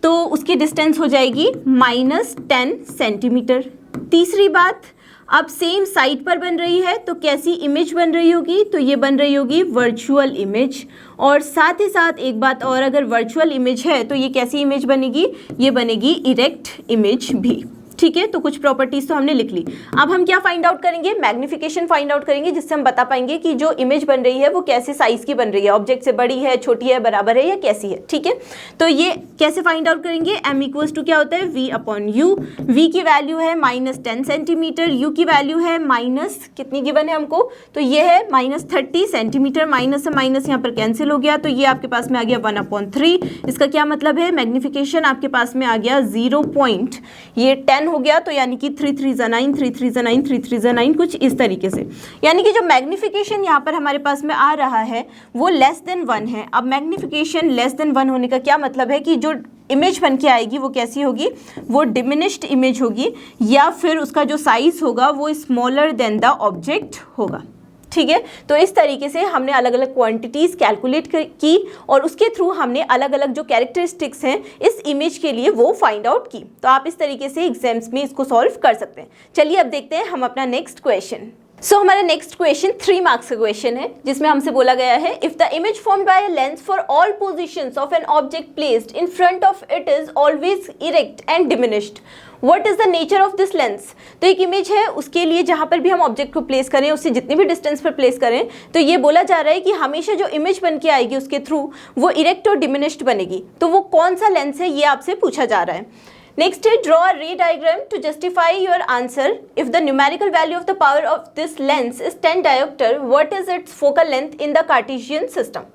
तो उसकी डिस्टेंस हो जाएगी -10 सेंटीमीटर। तीसरी बात, अब सेम साइड पर बन रही है तो कैसी इमेज बन रही होगी, तो ये बन रही होगी वर्चुअल इमेज। और साथ ही साथ एक बात और, अगर वर्चुअल इमेज है तो ये कैसी इमेज बनेगी, ये बनेगी इरेक्ट इमेज भी। ठीक है, तो कुछ प्रॉपर्टीज तो हमने लिख ली। अब हम क्या फाइंड आउट करेंगे, मैग्निफिकेशन फाइंड आउट करेंगे, जिससे हम बता पाएंगे कि जो इमेज बन रही है वो कैसे साइज की बन रही है, ऑब्जेक्ट से बड़ी है, छोटी है, बराबर है या कैसी है। ठीक है, तो ये कैसे फाइंड आउट करेंगे, m = क्या होता है, v/u। v की वैल्यू है -10 सेंटीमीटर, u की वैल्यू है कितनी गिवन है हमको, तो ये है -30 सेंटीमीटर। माइनस से माइनस यहाँ पर कैंसिल हो गया, तो ये आपके पास में आ गया 1/3। इसका क्या मतलब है, मैग्निफिकेशन आपके पास में आ गया 0.10 हो गया, तो यानी कि 3 3 9 3 3 9 3 3 9 कुछ इस तरीके से। यानी कि जो मैग्निफिकेशन यहाँ पर हमारे पास में आ रहा है वो <1 है। अब मैग्निफिकेशन <1 होने का क्या मतलब है कि जो इमेज बन के आएगी वो कैसी होगी, वो डिमिनिश्ड इमेज होगी, या फिर उसका जो साइज होगा वो स्मॉलर देन द ऑब्जेक्ट होगा। ठीक है, तो इस तरीके से हमने अलग अलग क्वांटिटीज़ कैलकुलेट की और उसके थ्रू हमने अलग अलग जो कैरेक्टरिस्टिक्स हैं इस इमेज के लिए वो फाइंड आउट की। तो आप इस तरीके से एग्जाम्स में इसको सॉल्व कर सकते हैं। चलिए अब देखते हैं हम अपना नेक्स्ट क्वेश्चन। हमारा नेक्स्ट क्वेश्चन 3 मार्क्स का क्वेश्चन है, जिसमें हमसे बोला गया है, if the image formed by a lens for all positions of an object placed in front of it is always erect and diminished, what is the nature of this lens. तो एक image है, उसके लिए जहाँ पर भी हम object को प्लेस करें, उससे जितनी भी डिस्टेंस पर प्लेस करें, तो ये बोला जा रहा है कि हमेशा जो इमेज बन के आएगी उसके थ्रू वो इरेक्ट और डिमिनिश्ड बनेगी। तो वो कौन सा लेंस है ये आपसे पूछा जा रहा है। नेक्स्ट है draw a ray diagram to justify your answer if the numerical value of the power of this lens is 10 dioptre what is its focal length in the Cartesian system.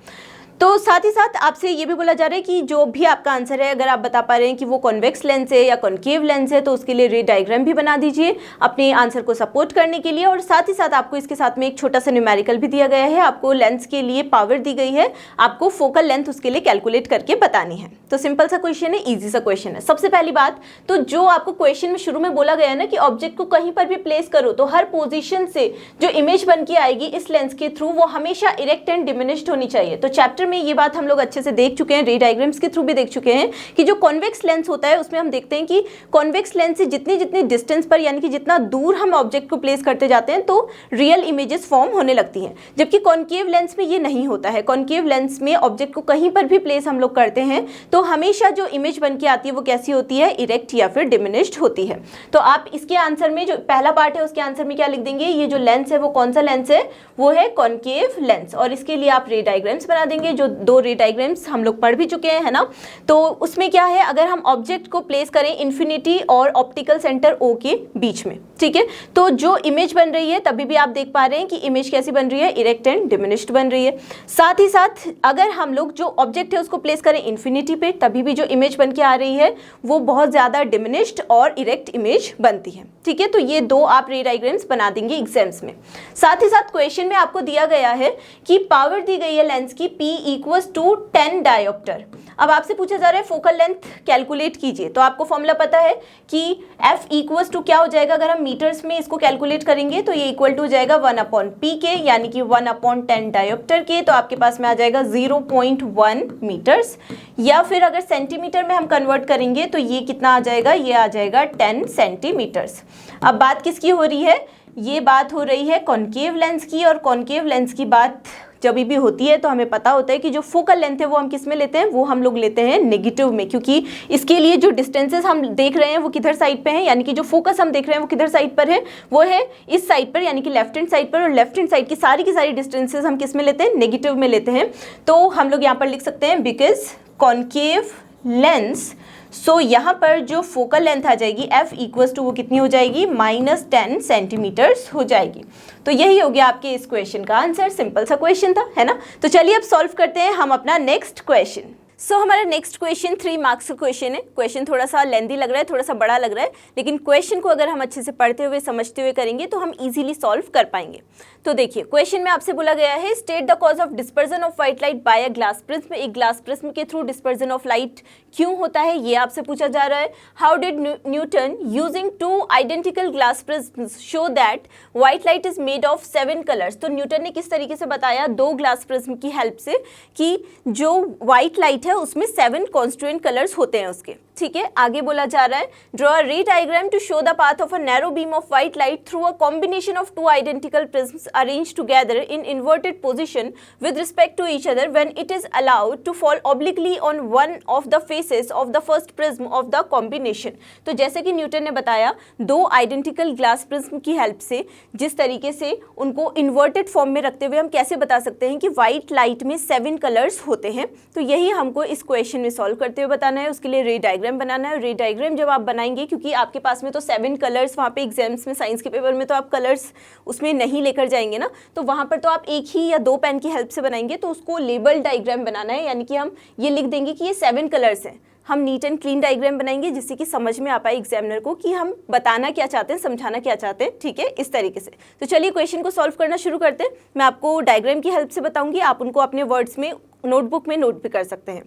तो साथ ही साथ आपसे ये भी बोला जा रहा है कि जो भी आपका आंसर है अगर आप बता पा रहे हैं कि वो कॉन्वेक्स लेंस है या कॉन्केव लेंस है तो उसके लिए रे डायग्राम भी बना दीजिए अपने आंसर को सपोर्ट करने के लिए। और साथ ही साथ आपको इसके साथ में एक छोटा सा न्यूमेरिकल भी दिया गया है, आपको लेंस के लिए पावर दी गई है, आपको फोकल लेंथ उसके लिए कैलकुलेट करके बतानी है। तो सिंपल सा क्वेश्चन है, ईजी सा क्वेश्चन है। सबसे पहली बात तो जो आपको क्वेश्चन में शुरू में बोला गया है ना कि ऑब्जेक्ट को कहीं पर भी प्लेस करो तो हर पोजीशन से जो इमेज बन के आएगी इस लेंस के थ्रू वो हमेशा इरेक्ट एंड डिमिनिश्ड होनी चाहिए। तो चैप्टर में ये बात हम लोग अच्छे से देख चुके हैं, रे डायग्राम्स के थ्रू भी देख चुके हैं कि जो कॉन्वेक्स लेंस होता है उसमें हम देखते हैं कि कॉन्वेक्स लेंस से जितनी जितनी डिस्टेंस पर यानी कि जितना दूर हम ऑब्जेक्ट को प्लेस करते जाते हैं तो रियल इमेजेस फॉर्म होने लगती हैं, जबकि कॉन्केव लेंस में ये नहीं होता है। कॉन्केव लेंस में ऑब्जेक्ट को कहीं पर भी प्लेस हम लोग करते हैं तो हमेशा जो इमेज बन के आती है वो कैसी होती है, इरेक्ट या फिर डिमिनिश्ड होती है। तो आप इसके आंसर में जो पहला पार्ट है उसके आंसर में क्या लिख देंगे, ये जो लेंस है वो कौन सा लेंस है, वो है कॉन्केव लेंस। और इसके लिए आप रे डायग्राम्स बना देंगे, जो 2 रे डायग्राम्स हम लोग पढ़ भी चुके हैं, है ना। तो उसमें क्या है, अगर हम ऑब्जेक्ट को प्लेस करें इन्फिनिटी और ऑप्टिकल सेंटर O के बीच में, ठीक है, तो जो इमेज बन रही है तभी भी आप देख पा रहे हैं कि इमेज कैसी बन रही है, इरेक्ट एंड डिमिनिश्ड बन रही है। साथ ही साथ अगर हम लोग जो ऑब्जेक्ट है उसको प्लेस करें इन्फिनिटी पे तभी भी जो इमेज बन के आ रही है वो बहुत ज्यादा डिमिनिश्ड और इरेक्ट इमेज बनती है, ठीक है। तो ये 2 आप रे डायग्राम्स बना देंगे एग्जाम्स में। साथ ही साथ क्वेश्चन में आपको दिया गया है कि पावर दी गई है लेंस की P = 10 डायोप्टर। अब आपसे पूछा जा रहा है फोकल लेंथ कैलकुलेट कीजिए, तो आपको फॉर्मूला पता है कि F = क्या हो जाएगा, अगर हम मीटर्स में इसको कैलकुलेट करेंगे तो ये इक्वल टू हो जाएगा 1/P के, यानी कि 1/10 डायोप्टर के। तो आपके पास में आ जाएगा 0.1 मीटर्स, या फिर अगर सेंटीमीटर में हम कन्वर्ट करेंगे तो ये कितना आ जाएगा, ये आ जाएगा 10 सेंटीमीटर्स। अब बात किसकी हो रही है, ये बात हो रही है कॉन्केव लेंस की। और कॉन्केव लेंस की बात जब भी होती है तो हमें पता होता है कि जो फोकल लेंथ है वो हम किस में लेते हैं, वो हम लोग लेते हैं नेगेटिव में, क्योंकि इसके लिए जो डिस्टेंसेस हम देख रहे हैं वो किधर साइड पे हैं, यानी कि जो फोकस हम देख रहे हैं वो किधर साइड पर है, वो है इस साइड पर, यानी कि लेफ्ट हैंड साइड पर। और लेफ्ट हैंड साइड की सारी डिस्टेंसेस हम किस में लेते हैं, नेगेटिव में लेते हैं। तो हम लोग यहाँ पर लिख सकते हैं बिकॉज कॉन्केव लेंस, सो यहाँ पर जो फोकल लेंथ आ जाएगी F = वो कितनी हो जाएगी, -10 सेंटीमीटर्स हो जाएगी। तो यही हो गया आपके इस क्वेश्चन का आंसर। सिंपल सा क्वेश्चन था, है ना। तो चलिए अब सॉल्व करते हैं हम अपना नेक्स्ट क्वेश्चन। सो हमारा नेक्स्ट क्वेश्चन 3 मार्क्स का क्वेश्चन है। क्वेश्चन थोड़ा सा लेंदी लग रहा है, थोड़ा सा बड़ा लग रहा है, लेकिन क्वेश्चन को अगर हम अच्छे से पढ़ते हुए समझते हुए करेंगे तो हम इजीली सॉल्व कर पाएंगे। तो देखिए क्वेश्चन में आपसे बोला गया है state the cause of dispersion of white light by a glass prism. एक ग्लास प्रिज्म के थ्रू डिस्पर्जन ऑफ लाइट क्यों होता है ये आपसे पूछा जा रहा है। How did Newton using 2 identical glass prisms show that white light is made of 7 colours. तो न्यूटन ने किस तरीके से बताया 2 ग्लास प्रिज्म की हेल्प से कि जो व्हाइट लाइट है उसमें 7 कॉन्स्टिट्यूएंट कलर्स होते हैं उसके, ठीक है। आगे बोला जा रहा है draw a ray diagram to show the path of a narrow beam of white light through a combination of 2 identical prisms arranged together in inverted position with respect to each other when it is allowed to fall obliquely on one of the faces of the first prism of the combination. तो जैसे कि Newton ने बताया 2 identical glass prism की help से जिस तरीके से उनको इन्वर्टेड फॉर्म में रखते हुए हम कैसे बता सकते हैं कि व्हाइट लाइट में 7 कलर्स होते हैं, तो यही हमको इस क्वेश्चन में सॉल्व करते हुए बताना है। उसके लिए रे डायग्राम बनाना है। रे डायग्राम जब आप बनाएंगे, क्योंकि आपके पास में तो 7 कलर्स वहाँ पे एग्जाम्स में, साइंस के पेपर में तो आप कलर्स उसमें नहीं लेकर जाएंगे ना, तो वहाँ पर तो आप एक ही या 2 पेन की हेल्प से बनाएंगे। तो उसको लेबल डायग्राम बनाना है, यानी कि हम ये लिख देंगे कि ये 7 कलर्स हैं। हम नीट एंड क्लीन डायग्राम बनाएंगे जिससे कि समझ में आ पाए एग्जामिनर को कि हम बताना क्या चाहते हैं, समझाना क्या चाहते हैं, ठीक है, इस तरीके से। तो चलिए क्वेश्चन को सॉल्व करना शुरू करते हैं। मैं आपको डायग्राम की हेल्प से बताऊंगी, आप उनको अपने वर्ड्स में नोटबुक में नोट भी कर सकते हैं।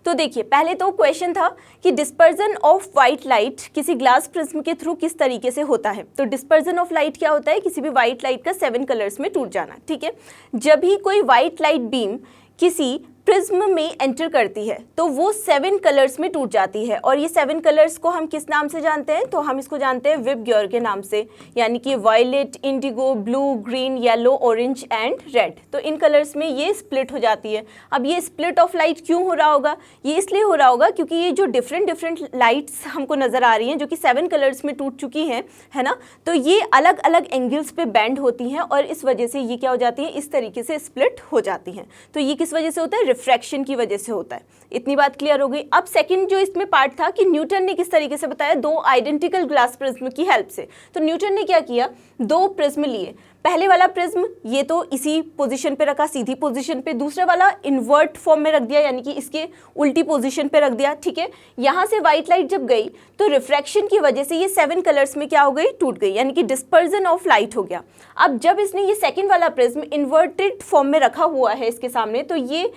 तो देखिए पहले तो क्वेश्चन था कि डिस्पर्जन ऑफ व्हाइट लाइट किसी ग्लास प्रिज्म के थ्रू किस तरीके से होता है। तो डिस्पर्जन ऑफ लाइट क्या होता है, किसी भी व्हाइट लाइट का 7 कलर्स में टूट जाना, ठीक है। जब भी कोई व्हाइट लाइट बीम किसी प्रिज्म में एंटर करती है तो वो 7 कलर्स में टूट जाती है। और ये 7 कलर्स को हम किस नाम से जानते हैं, तो हम इसको जानते हैं विबग्योर के नाम से, यानी कि violet, indigo, blue, green, yellow, orange and red. तो इन कलर्स में ये स्प्लिट हो जाती है। अब ये स्प्लिट ऑफ लाइट क्यों हो रहा होगा, ये इसलिए हो रहा होगा क्योंकि ये जो डिफरेंट लाइट्स हमको नज़र आ रही हैं जो कि 7 कलर्स में टूट चुकी हैं, है ना, तो ये अलग अलग एंगल्स पे बेंड होती हैं और इस वजह से ये क्या हो जाती है, इस तरीके से स्प्लिट हो जाती हैं। तो ये किस वजह से होता है, रिफ्रैक्शन की वजह से होता है। इतनी बात क्लियर हो गई। अब सेकंड जो इसमें पार्ट था कि न्यूटन ने किस तरीके से बताया, दो आइडेंटिकल ग्लास प्रिज्म की हेल्प से। तो न्यूटन ने क्या किया, दो प्रिज्म लिए, पहले वाला प्रिज्म ये तो इसी पोजीशन पे रखा, सीधी पोजीशन पे, दूसरा वाला इन्वर्ट फॉर्म में रख दिया, यानी कि इसके उल्टी पोजीशन पे रख दिया, ठीक है। यहाँ से व्हाइट लाइट जब गई तो रिफ्रैक्शन की वजह से ये 7 कलर्स में क्या हो गई, टूट गई, यानी कि डिस्पर्जन ऑफ लाइट हो गया। अब जब इसने ये सेकेंड वाला प्रिज्म इन्वर्टेड फॉर्म में रखा हुआ है इसके सामने, तो ये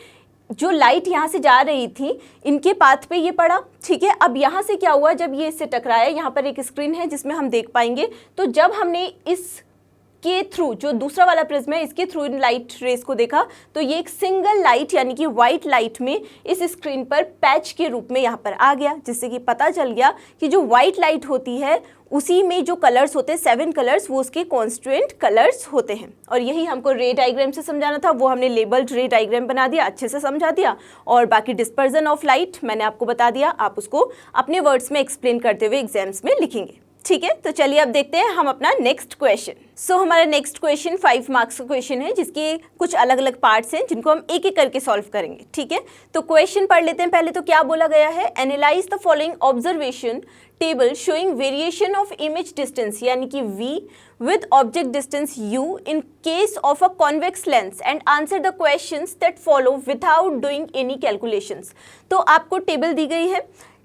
जो लाइट यहाँ से जा रही थी इनके पाथ पे ये पड़ा, ठीक है। अब यहाँ से क्या हुआ, जब ये इससे टकराया, यहाँ पर एक स्क्रीन है जिसमें हम देख पाएंगे, तो जब हमने इस के थ्रू, जो दूसरा वाला प्रिज्म है इसके थ्रू इन लाइट रेस को देखा, तो ये एक सिंगल लाइट यानी कि वाइट लाइट में इस स्क्रीन पर पैच के रूप में यहाँ पर आ गया, जिससे कि पता चल गया कि जो वाइट लाइट होती है उसी में जो कलर्स होते हैं 7 कलर्स, वो उसके कॉन्स्टिट्यूएंट कलर्स होते हैं। और यही हमको रे डायग्राम से समझाना था, वो हमने लेबल्ड रे डायग्राम बना दिया, अच्छे से समझा दिया। और बाकी डिस्पर्जन ऑफ लाइट मैंने आपको बता दिया, आप उसको अपने वर्ड्स में एक्सप्लेन करते हुए एग्जाम्स में लिखेंगे, ठीक है। तो चलिए अब देखते हैं हम अपना नेक्स्ट क्वेश्चन। सो हमारा नेक्स्ट क्वेश्चन 5 मार्क्स का क्वेश्चन है, जिसके कुछ अलग अलग पार्ट्स हैं जिनको हम एक एक करके सॉल्व करेंगे, ठीक है। तो क्वेश्चन पढ़ लेते हैं पहले। तो क्या बोला गया है, analyse the following observation table showing variation of image distance यानी कि v with object distance u in case of a convex lens and answer the questions that follow without doing any calculations। तो आपको table दी गई है,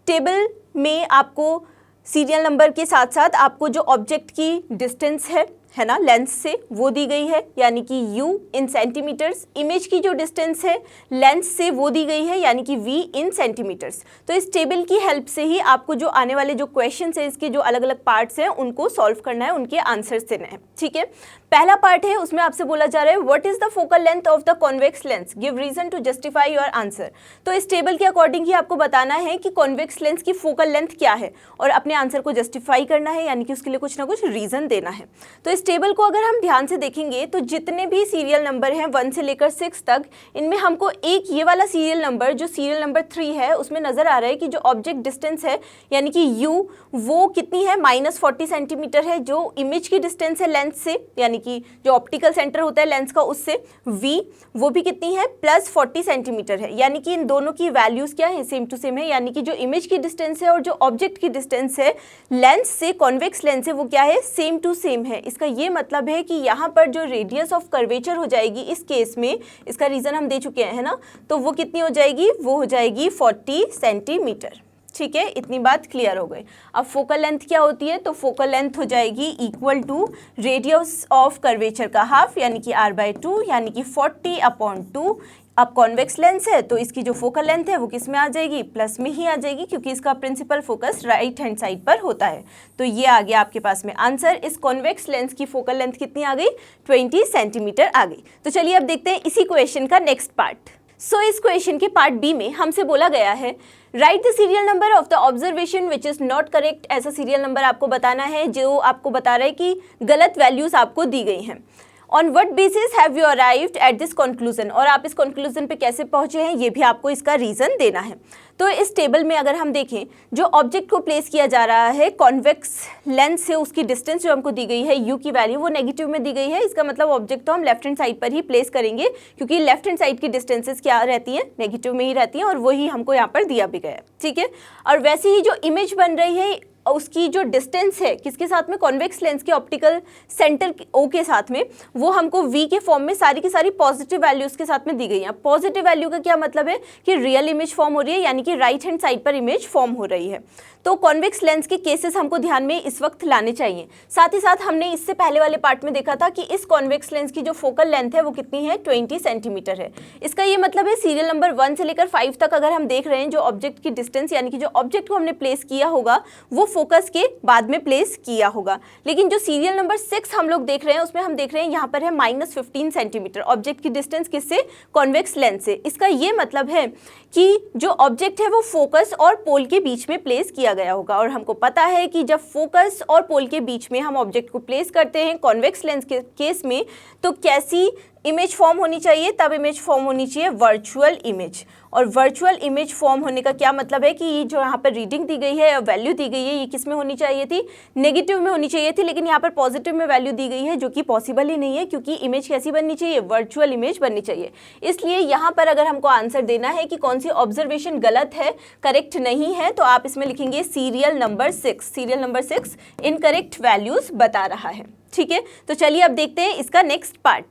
table में आपको serial number के साथ साथ आपको जो ऑब्जेक्ट की डिस्टेंस है ना लेंस से, वो दी गई है यानी कि u इन सेंटीमीटर्स, इमेज की जो डिस्टेंस है लेंस से वो दी गई है यानी कि v इन सेंटीमीटर्स। तो इस टेबल की हेल्प से ही आपको जो आने वाले जो क्वेश्चंस है इसके जो अलग अलग पार्ट्स हैं उनको सॉल्व करना है, उनके आंसर्स देना है, ठीक है। पहला पार्ट है, उसमें आपसे बोला जा रहा है what is the focal length of the convex lens, give reason to justify your answer. तो इस टेबल के अकॉर्डिंग ही आपको बताना है कि कॉन्वेक्स लेंस की फोकल लेंथ क्या है और अपने आंसर को जस्टिफाई करना है, यानी कि उसके लिए कुछ ना कुछ रीजन देना है। तो इस टेबल को अगर हम ध्यान से देखेंगे तो जितने भी सीरियल नंबर हैं 1 से लेकर 6 तक, इनमें हमको एक ये वाला सीरियल नंबर जो सीरियल नंबर 3 है उसमें नजर आ रहा है कि जो ऑब्जेक्ट डिस्टेंस है यानी कि u वो कितनी है, -40 सेंटीमीटर है। जो इमेज की डिस्टेंस है लेंस से यानी कि जो ऑप्टिकल सेंटर होता है लेंस का उससे v वो भी कितनी है, +40 सेंटीमीटर है। यानी कि इन दोनों की वैल्यूज क्या है, सेम टू सेम है, यानी कि जो इमेज की डिस्टेंस है और जो ऑब्जेक्ट की डिस्टेंस है लेंस से, कॉन्वेक्स लेंस है, वो क्या है, सेम टू सेम है। इसका ये मतलब है कि यहाँ पर जो रेडियस ऑफ कर्वेचर हो जाएगी इस केस में, इसका रीजन हम दे चुके हैं, है ना, तो वो कितनी हो जाएगी, वो हो जाएगी 40 सेंटीमीटर, ठीक है। इतनी बात क्लियर हो गई। अब फोकल लेंथ क्या होती है, तो फोकल लेंथ हो जाएगी equal to radius of curvature का हाफ यानी कि r/2 यानी कि 40/2। अब कॉन्वेक्स लेंस है तो इसकी जो फोकल लेंथ है वो किस में आ जाएगी, प्लस में ही आ जाएगी, क्योंकि इसका principal focus right hand side पर होता है। तो ये आ गया आपके पास में आंसर। इस कॉन्वेक्स लेंस की फोकल लेंथ कितनी आ गई, 20 सेंटीमीटर आ गई। तो चलिए अब देखते हैं इसी क्वेश्चन का नेक्स्ट पार्ट। सो इस क्वेश्चन के पार्ट बी में हमसे बोला गया है right the serial number of the observation which is not correct. ऐसा सीरियल नंबर आपको बताना है जो आपको बता रहा है कि गलत वैल्यूज आपको दी गई हैं। On what basis have you arrived at this conclusion, और आप इस कंक्लूजन पे कैसे पहुंचे हैं ये भी आपको इसका रीजन देना है। तो इस टेबल में अगर हम देखें, जो ऑब्जेक्ट को प्लेस किया जा रहा है कॉन्वेक्स लेंस से, उसकी डिस्टेंस जो हमको दी गई है u की वैल्यू वो नेगेटिव में दी गई है। इसका मतलब ऑब्जेक्ट तो हम लेफ्ट हैंड साइड पर ही प्लेस करेंगे, क्योंकि लेफ्ट हैंड साइड की डिस्टेंसेस क्या रहती हैं, नेगेटिव में ही रहती हैं, और वही हमको यहाँ पर दिया भी गया है, ठीक है। और वैसे ही जो इमेज बन रही है उसकी जो डिस्टेंस है किसके साथ में, कॉन्वेक्स लेंस के ऑप्टिकल सेंटर O के साथ में, वो हमको V के फॉर्म में सारी की सारी पॉजिटिव वैल्यूज के साथ में दी गई है। पॉजिटिव वैल्यू का क्या मतलब है कि रियल इमेज फॉर्म हो रही है, यानी कि राइट हैंड साइड पर इमेज फॉर्म हो रही है। तो कॉन्वेक्स लेंस के केसेस हमको ध्यान में इस वक्त लाने चाहिए। साथ ही साथ हमने इससे पहले वाले पार्ट में देखा था कि इस कॉन्वेक्स लेंस की जो फोकल लेंथ है वो कितनी है, 20 सेंटीमीटर है। इसका ये मतलब है सीरियल नंबर 1 से लेकर 5 तक अगर हम देख रहे हैं, जो ऑब्जेक्ट की डिस्टेंस यानी कि जो ऑब्जेक्ट को हमने प्लेस किया होगा वो फोकस के बाद में प्लेस किया होगा। लेकिन जो सीरियल नंबर 6 हम लोग देख रहे हैं उसमें हम देख रहे हैं यहाँ पर है -15 सेंटीमीटर ऑब्जेक्ट की डिस्टेंस किससे, कॉन्वेक्स लेंस से। इसका ये मतलब है कि जो ऑब्जेक्ट है वो फोकस और पोल के बीच में प्लेस किया गया होगा। और हमको पता है कि जब फोकस और पोल के बीच में हम ऑब्जेक्ट को प्लेस करते हैं कॉन्वेक्स लेंस के केस में, तो कैसी इमेज फॉर्म होनी चाहिए, तब इमेज फॉर्म होनी चाहिए वर्चुअल इमेज। और वर्चुअल इमेज फॉर्म होने का क्या मतलब है कि ये जो यहाँ पर रीडिंग दी गई है या वैल्यू दी गई है ये किस में होनी चाहिए थी, नेगेटिव में होनी चाहिए थी, लेकिन यहाँ पर पॉजिटिव में वैल्यू दी गई है जो कि पॉसिबल ही नहीं है, क्योंकि इमेज कैसी बननी चाहिए, वर्चुअल इमेज बननी चाहिए। इसलिए यहाँ पर अगर हमको आंसर देना है कि कौन सी ऑब्जर्वेशन गलत है, करेक्ट नहीं है, तो आप इसमें लिखेंगे serial number 6। Serial number 6 incorrect values बता रहा है। ठीक है, तो चलिए अब देखते हैं इसका नेक्स्ट पार्ट।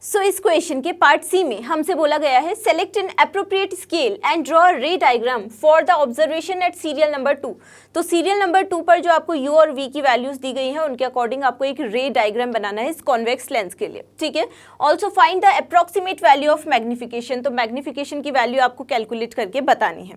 सो इस क्वेश्चन के पार्ट सी में हमसे बोला गया है select an appropriate scale and draw ray diagram for the observation at serial number 2। तो सीरियल नंबर 2 पर जो आपको u और v की वैल्यूज दी गई हैं उनके अकॉर्डिंग आपको एक रे डायग्राम बनाना है इस कॉन्वेक्स लेंस के लिए। ठीक है, also find the approximate value of magnification. तो मैग्निफिकेशन की वैल्यू आपको कैलकुलेट करके बतानी है।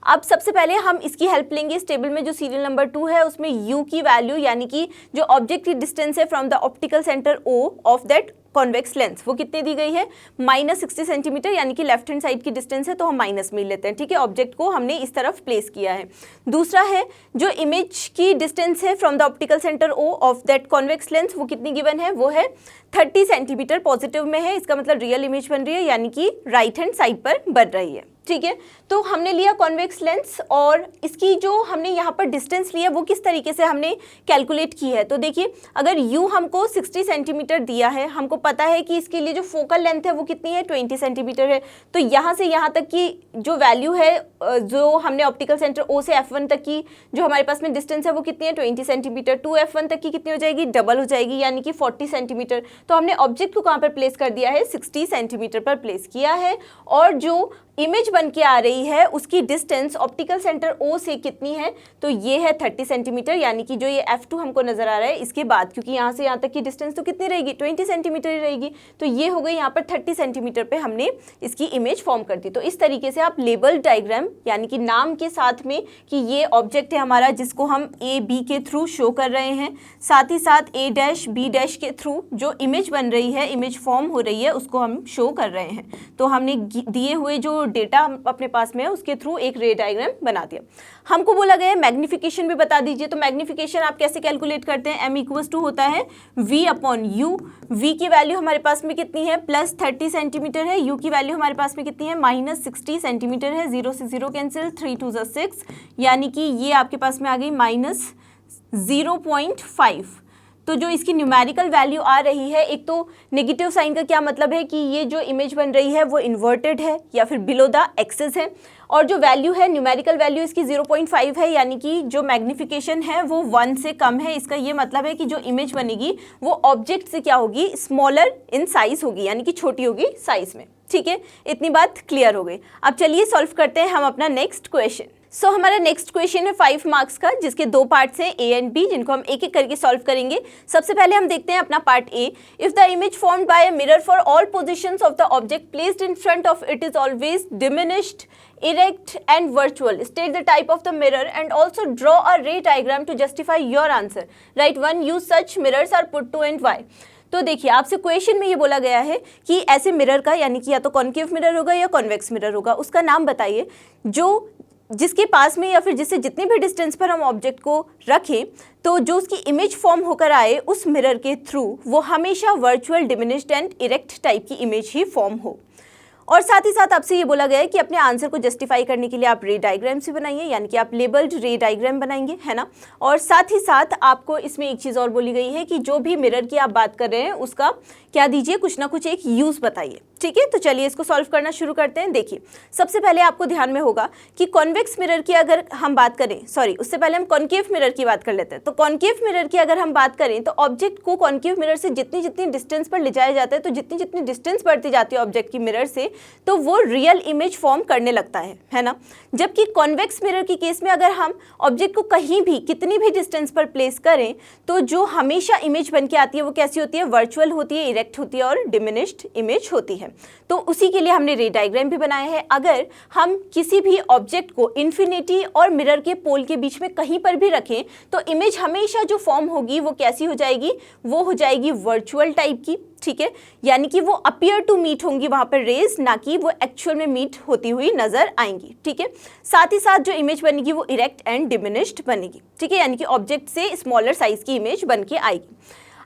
अब सबसे पहले हम इसकी हेल्प लेंगे। इस टेबल में जो सीरियल नंबर 2 है उसमें u की वैल्यू यानी कि जो ऑब्जेक्ट की डिस्टेंस है from the optical centre o of that convex lens वो कितनी दी गई है, -60 सेंटीमीटर, यानी कि लेफ्ट हैंड साइड की डिस्टेंस है तो हम माइनस में लेते हैं। ठीक है, ऑब्जेक्ट को हमने इस तरफ प्लेस किया है। दूसरा है जो इमेज की डिस्टेंस है from the optical centre O of that convex lens वो कितनी गिवन है, वो है 30 सेंटीमीटर, पॉजिटिव में है, इसका मतलब रियल इमेज बन रही है यानी कि राइट हैंड साइड पर बन रही है। ठीक है, तो हमने लिया कॉन्वेक्स लेंस और इसकी जो हमने यहाँ पर डिस्टेंस लिया वो किस तरीके से हमने कैलकुलेट की है। तो देखिए अगर u हमको 60 सेंटीमीटर दिया है, हमको पता है कि इसके लिए जो फोकल लेंथ है वो कितनी है, 20 सेंटीमीटर है, तो यहाँ से यहाँ तक की जो वैल्यू है जो हमने ऑप्टिकल सेंटर O से F1 तक की जो हमारे पास में डिस्टेंस है वो कितनी है, 20 सेंटीमीटर। टू F1 तक की कितनी हो जाएगी, डबल हो जाएगी यानी कि 40 सेंटीमीटर। तो हमने ऑब्जेक्ट को कहाँ पर प्लेस कर दिया है, 60 सेंटीमीटर पर प्लेस किया है। और जो इमेज बन के आ रही है उसकी डिस्टेंस ऑप्टिकल सेंटर O से कितनी है, तो ये है 30 सेंटीमीटर, यानी कि जो ये F2 हमको नजर आ रहा है इसके बाद, क्योंकि यहाँ से यहाँ तक की डिस्टेंस तो कितनी रहेगी, 20 सेंटीमीटर ही रहेगी, तो ये हो गई यहाँ पर 30 सेंटीमीटर पे हमने इसकी इमेज फॉर्म कर दी। तो इस तरीके से आप लेबल डायग्राम यानी कि नाम के साथ में कि ये ऑब्जेक्ट है हमारा जिसको हम ए बी के थ्रू शो कर रहे हैं, साथ ही साथ ए डैश बी डैश के थ्रू जो इमेज बन रही है, इमेज फॉर्म हो रही है, उसको हम शो कर रहे हैं। तो हमने दिए हुए जो डेटा अपने पास में है उसके थ्रू एक रे डायग्राम बना दिया। हमको बोला गया है मैग्निफिकेशन भी बता दीजिए। तो मैग्निफिकेशन आप कैसे कैलकुलेट करते हैं, m इक्वल्स टू होता है v अपॉन u। v की वैल्यू हमारे पास में कितनी है, +30 सेंटीमीटर है, u की वैल्यू हमारे पास में कितनी है, -60 सेंटीमीटर है, 0 से 0 कैंसिल, 3 2 6, यानी कि ये आपके पास में आ गई -0.5। तो जो इसकी न्यूमेरिकल वैल्यू आ रही है, एक तो नेगेटिव साइन का क्या मतलब है कि ये जो इमेज बन रही है वो इन्वर्टेड है या फिर बिलो द एक्सिस है, और जो वैल्यू है न्यूमेरिकल वैल्यू इसकी 0.5 है, यानी कि जो मैग्निफिकेशन है वो 1 से कम है। इसका ये मतलब है कि जो इमेज बनेगी वो ऑब्जेक्ट से क्या होगी, स्मॉलर इन साइज होगी, यानी कि छोटी होगी साइज में। ठीक है, इतनी बात क्लियर हो गई। अब चलिए सॉल्व करते हैं हम अपना नेक्स्ट क्वेश्चन। सो हमारा नेक्स्ट क्वेश्चन है 5 मार्क्स का, जिसके 2 पार्ट्स हैं ए एंड बी, जिनको हम एक एक करके सॉल्व करेंगे। सबसे पहले हम देखते हैं अपना part A. If the image formed by a mirror for all positions of the object placed in front of it is always diminished, erect and virtual, state the type of the mirror and also draw a ray diagram to justify your answer. Write one use such mirrors are put to and why. तो देखिए आपसे question में ये बोला गया है कि ऐसे मिरर का, यानी कि या तो कॉन्केव मिरर होगा या कॉन्वेक्स मिरर होगा, उसका नाम बताइए जो जिसके पास में या फिर जिससे जितने भी डिस्टेंस पर हम ऑब्जेक्ट को रखें तो जो उसकी इमेज फॉर्म होकर आए उस मिरर के थ्रू वो हमेशा virtual, diminished and erect type की इमेज ही फॉर्म हो। और साथ ही साथ आपसे ये बोला गया है कि अपने आंसर को जस्टिफाई करने के लिए आप रे डायग्राम से बनाइए, यानी कि आप लेबल्ड रे डायग्राम बनाएंगे, है ना। और साथ ही साथ आपको इसमें एक चीज़ और बोली गई है कि जो भी मिरर की आप बात कर रहे हैं उसका क्या दीजिए, कुछ ना कुछ एक यूज़ बताइए। ठीक है, तो चलिए इसको सॉल्व करना शुरू करते हैं। देखिए सबसे पहले आपको ध्यान में होगा कि कॉन्वेक्स मिरर की अगर हम बात करें, सॉरी उससे पहले हम कॉन्केव मिरर की बात कर लेते हैं। तो कॉन्केव मिरर की अगर हम बात करें तो ऑब्जेक्ट को कॉन्केव मिरर से जितनी जितनी डिस्टेंस पर ले जाया जाता है, तो जितनी जितनी डिस्टेंस बढ़ती जाती है ऑब्जेक्ट की मिरर से, तो वो रियल इमेज फॉर्म करने लगता है ना। जबकि कॉन्वेक्स मिरर की केस में अगर हम ऑब्जेक्ट को कहीं भी कितनी भी डिस्टेंस पर प्लेस करें तो जो हमेशा इमेज बन के आती है वो कैसी होती है, वर्चुअल होती है, इरेक्ट होती है और डिमिनिश्ड इमेज होती है। तो उसी के लिए हमने रे डायग्राम भी बनाया है। अगर हम किसी भी ऑब्जेक्ट को इन्फिनिटी और मिरर के पोल के बीच में कहीं पर भी रखें तो इमेज हमेशा जो फॉर्म होगी वो कैसी हो जाएगी, वो हो जाएगी वर्चुअल टाइप की। ठीक है, यानी कि वो अपीयर टू मीट होंगी वहां पर रेज, ना कि वो एक्चुअल में मीट होती हुई नजर आएंगी। ठीक है, साथ ही साथ जो इमेज बनेगी वो इरेक्ट एंड डिमिनिश्ड बनेगी। ठीक है, यानी कि ऑब्जेक्ट से स्मॉलर साइज की इमेज बन के आएगी।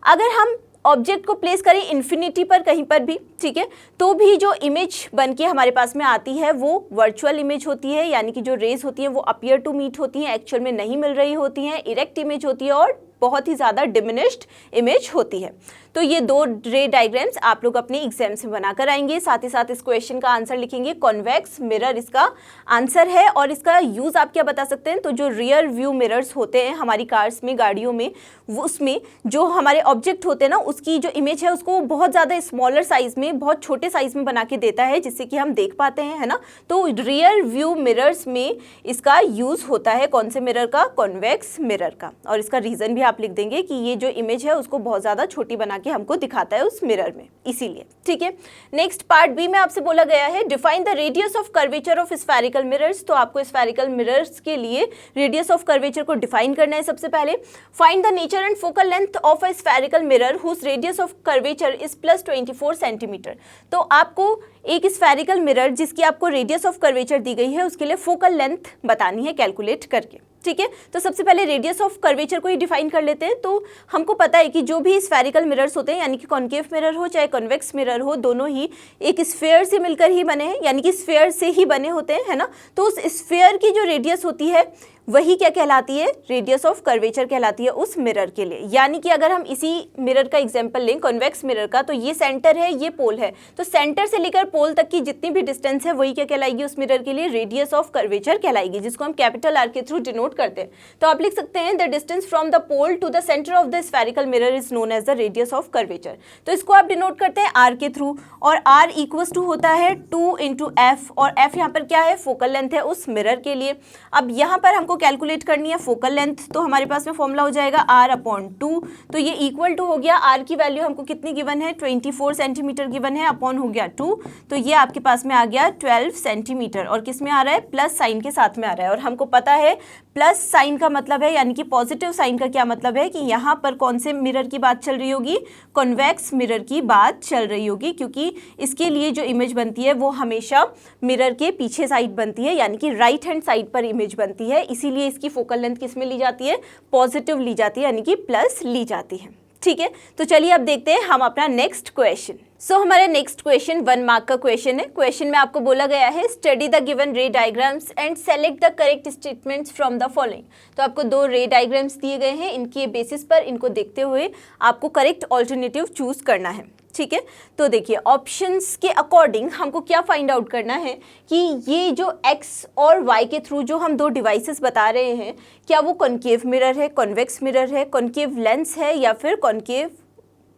अगर हम ऑब्जेक्ट को प्लेस करें इन्फिनिटी पर कहीं पर भी, ठीक है, तो भी जो इमेज बन के हमारे पास में आती है वो वर्चुअल इमेज होती है, यानी कि जो रेज होती हैं वो अपीयर टू मीट होती हैं, एक्चुअल में नहीं मिल रही होती हैं, इरेक्ट इमेज होती है और बहुत ही ज़्यादा डिमिनिश्ड इमेज होती है। तो ये दो रे डायग्राम्स आप लोग अपने एग्जाम्स में बनाकर आएंगे, साथ ही साथ इस क्वेश्चन का आंसर लिखेंगे। कॉन्वेक्स मिरर इसका आंसर है और इसका यूज़ आप क्या बता सकते हैं, तो जो रियर व्यू मिरर्स होते हैं हमारी कार्स में, गाड़ियों में, वो उसमें जो हमारे ऑब्जेक्ट होते हैं ना, उसकी जो इमेज है उसको बहुत ज़्यादा स्मॉलर साइज़ में, बहुत छोटे साइज़ में बना के देता है जिससे कि हम देख पाते हैं, है ना। तो रियर व्यू मिरर्स में इसका यूज़ होता है, कौन से मिरर का, कॉन्वेक्स मिरर का। और इसका रीज़न भी आप लिख देंगे कि ये जो इमेज है उसको बहुत ज़्यादा छोटी बना के हमको दिखाता है उस मिरर में, इसीलिए, ठीक है। नेक्स्ट पार्ट बी में आपसे बोला गया है define the radius of curvature of spherical mirrors. तो आपको स्फेरिकल मिरर्स के लिए रेडियस ऑफ कर्वेचर को डिफाइन करना है। सबसे पहले find the nature and focal length of a spherical mirror whose radius of curvature is plus 24 centimetre. तो आपको एक स्फेरिकल मिरर जिसकी आपको रेडियस ऑफ कर्वेचर दी गई है उसके लिए फोकल लेंथ बतानी है कैलकुलेट करके, ठीक है। तो सबसे पहले रेडियस ऑफ कर्वेचर को ही डिफाइन कर लेते हैं। तो हमको पता है कि जो भी स्फेरिकल मिरर्स होते हैं, यानी कि कॉन्केव मिरर हो चाहे कॉन्वेक्स मिरर हो, दोनों ही एक स्फेयर से मिलकर ही बने हैं, यानी कि स्फेयर से ही बने होते हैं, है ना। तो उस स्फेयर की जो रेडियस होती है वही क्या कहलाती है, रेडियस ऑफ कर्वेचर कहलाती है उस मिरर के लिए। यानी कि अगर हम इसी मिरर का एग्जांपल लें, कॉन्वेक्स मिरर का, तो ये सेंटर है, ये पोल है, तो सेंटर से लेकर पोल तक की जितनी भी डिस्टेंस है वही क्या कहलाएगी उस मिरर के लिए, रेडियस ऑफ कर्वेचर कहलाएगी, जिसको हम कैपिटल आर के थ्रू डिनोट करते हैं। तो आप लिख सकते हैं the distance from the pole to the centre of the spherical mirror is known as the radius of curvature. तो इसको आप डिनोट करते हैं आर के थ्रू, और आर इक्वल्स टू होता है 2 × f, और f यहाँ पर क्या है, फोकल लेंथ है उस मिरर के लिए। अब यहाँ पर हमको कैलकुलेट करनी है फोकल लेंथ, तो हमारे पास में फॉर्मूला हो जाएगा r/2। तो ये इक्वल टू हो गया, r की वैल्यू हमको कितनी गिवन है, 24 सेंटीमीटर गिवन है, अपॉन हो गया 2, तो ये आपके पास में आ गया 12 सेंटीमीटर, और किस में आ रहा है, प्लस साइन के साथ में आ रहा है। और हमको पता है प्लस साइन का मतलब है, यानी कि पॉजिटिव साइन का क्या मतलब है, कि यहाँ पर कौन से मिरर की बात चल रही होगी, कॉन्वेक्स मिरर की बात चल रही होगी, क्योंकि इसके लिए जो इमेज बनती है वो हमेशा मिरर के पीछे साइड बनती है, यानी कि राइट हैंड साइड पर इमेज बनती है, इसीलिए इसकी फोकल लेंथ किस में ली जाती है, पॉजिटिव ली जाती है, यानी कि प्लस ली जाती है, ठीक है। तो चलिए अब देखते हैं हम अपना नेक्स्ट क्वेश्चन। सो हमारा नेक्स्ट क्वेश्चन 1 मार्क का क्वेश्चन है। क्वेश्चन में आपको बोला गया है study the given ray diagrams and select the correct statements from the following. तो आपको 2 रे डायग्राम्स दिए गए हैं, इनके बेसिस पर इनको देखते हुए आपको करेक्ट ऑल्टरनेटिव चूज करना है, ठीक है। तो देखिए ऑप्शंस के अकॉर्डिंग हमको क्या फाइंड आउट करना है कि ये जो x और y के थ्रू जो हम 2 डिवाइसेस बता रहे हैं, क्या वो कॉन्केव मिरर है, कॉन्वेक्स मिरर है, कॉन्केव लेंस है, या फिर कॉन्केव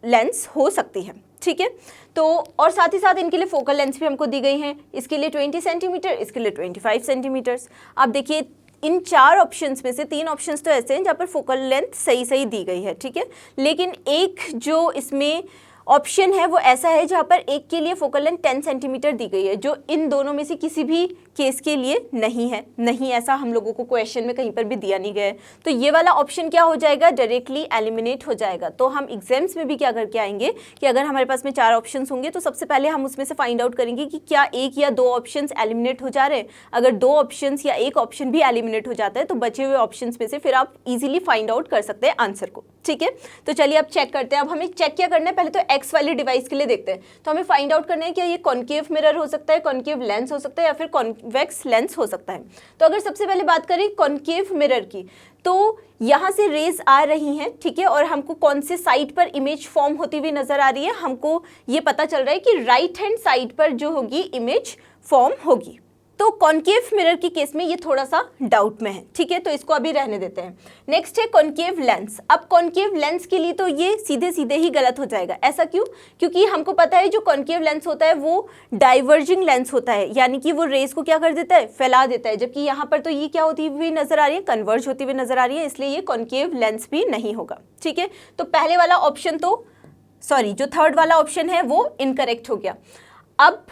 लेंस हो सकती है, ठीक है। तो और साथ ही साथ इनके लिए फोकल लेंथ भी हमको दी गई है, इसके लिए 20 सेंटीमीटर, इसके लिए 25 सेंटीमीटर्स। अब देखिए इन 4 ऑप्शंस में से 3 ऑप्शंस तो ऐसे हैं जहाँ पर फोकल लेंथ सही दी गई है, ठीक है। लेकिन एक जो इसमें ऑप्शन है वो ऐसा है जहाँ पर एक के लिए फोकल लेंथ 10 सेंटीमीटर दी गई है, जो इन दोनों में से किसी भी केस के लिए नहीं है, नहीं ऐसा हम लोगों को क्वेश्चन में कहीं पर भी दिया नहीं गया है। तो ये वाला ऑप्शन क्या हो जाएगा, डायरेक्टली एलिमिनेट हो जाएगा। तो हम एग्जाम्स में भी क्या करके आएंगे कि अगर हमारे पास में 4 ऑप्शन होंगे तो सबसे पहले हम उसमें से फाइंड आउट करेंगे कि क्या 1 या 2 ऑप्शन एलिमिनेट हो जा रहे हैं। अगर 2 ऑप्शन या 1 ऑप्शन भी एलिमिनेट हो जाता है तो बचे हुए ऑप्शन में से फिर आप इजीली फाइंड आउट कर सकते हैं आंसर को, ठीक है। तो चलिए अब चेक करते हैं। अब हमें चेक क्या करना है, पहले तो एक्स वाली डिवाइस के लिए देखते हैं। तो हमें फाइंड आउट करना है कि ये कॉन्केव मिरर हो सकता है, कॉन्केव लेंस हो सकता है, या फिर कॉन्वेक्स लेंस हो सकता है। तो अगर सबसे पहले बात करें कॉन्केव मिरर की, तो यहाँ से रेज आ रही हैं, ठीक है, और हमको कौन से साइड पर इमेज फॉर्म होती हुई नजर आ रही है, हमको ये पता चल रहा है कि राइट हैंड साइड पर जो होगी इमेज फॉर्म होगी। तो कॉन्केव मिरर की केस में ये थोड़ा सा डाउट में है, ठीक है, तो इसको अभी रहने देते हैं। नेक्स्ट है कॉन्केव लेंस। अब कॉन्केव लेंस के लिए तो ये सीधे सीधे ही गलत हो जाएगा। ऐसा क्यों, क्योंकि हमको पता है जो कॉन्केव लेंस होता है वो डाइवर्जिंग लेंस होता है, यानी कि वो रेज को क्या कर देता है, फैला देता है, जबकि यहाँ पर तो ये क्या होती हुई नजर आ रही है, कन्वर्ज होती हुई नजर आ रही है, इसलिए ये कॉन्केव लेंस भी नहीं होगा, ठीक है। तो पहले वाला ऑप्शन तो जो थर्ड वाला ऑप्शन है वो इनकरेक्ट हो गया। अब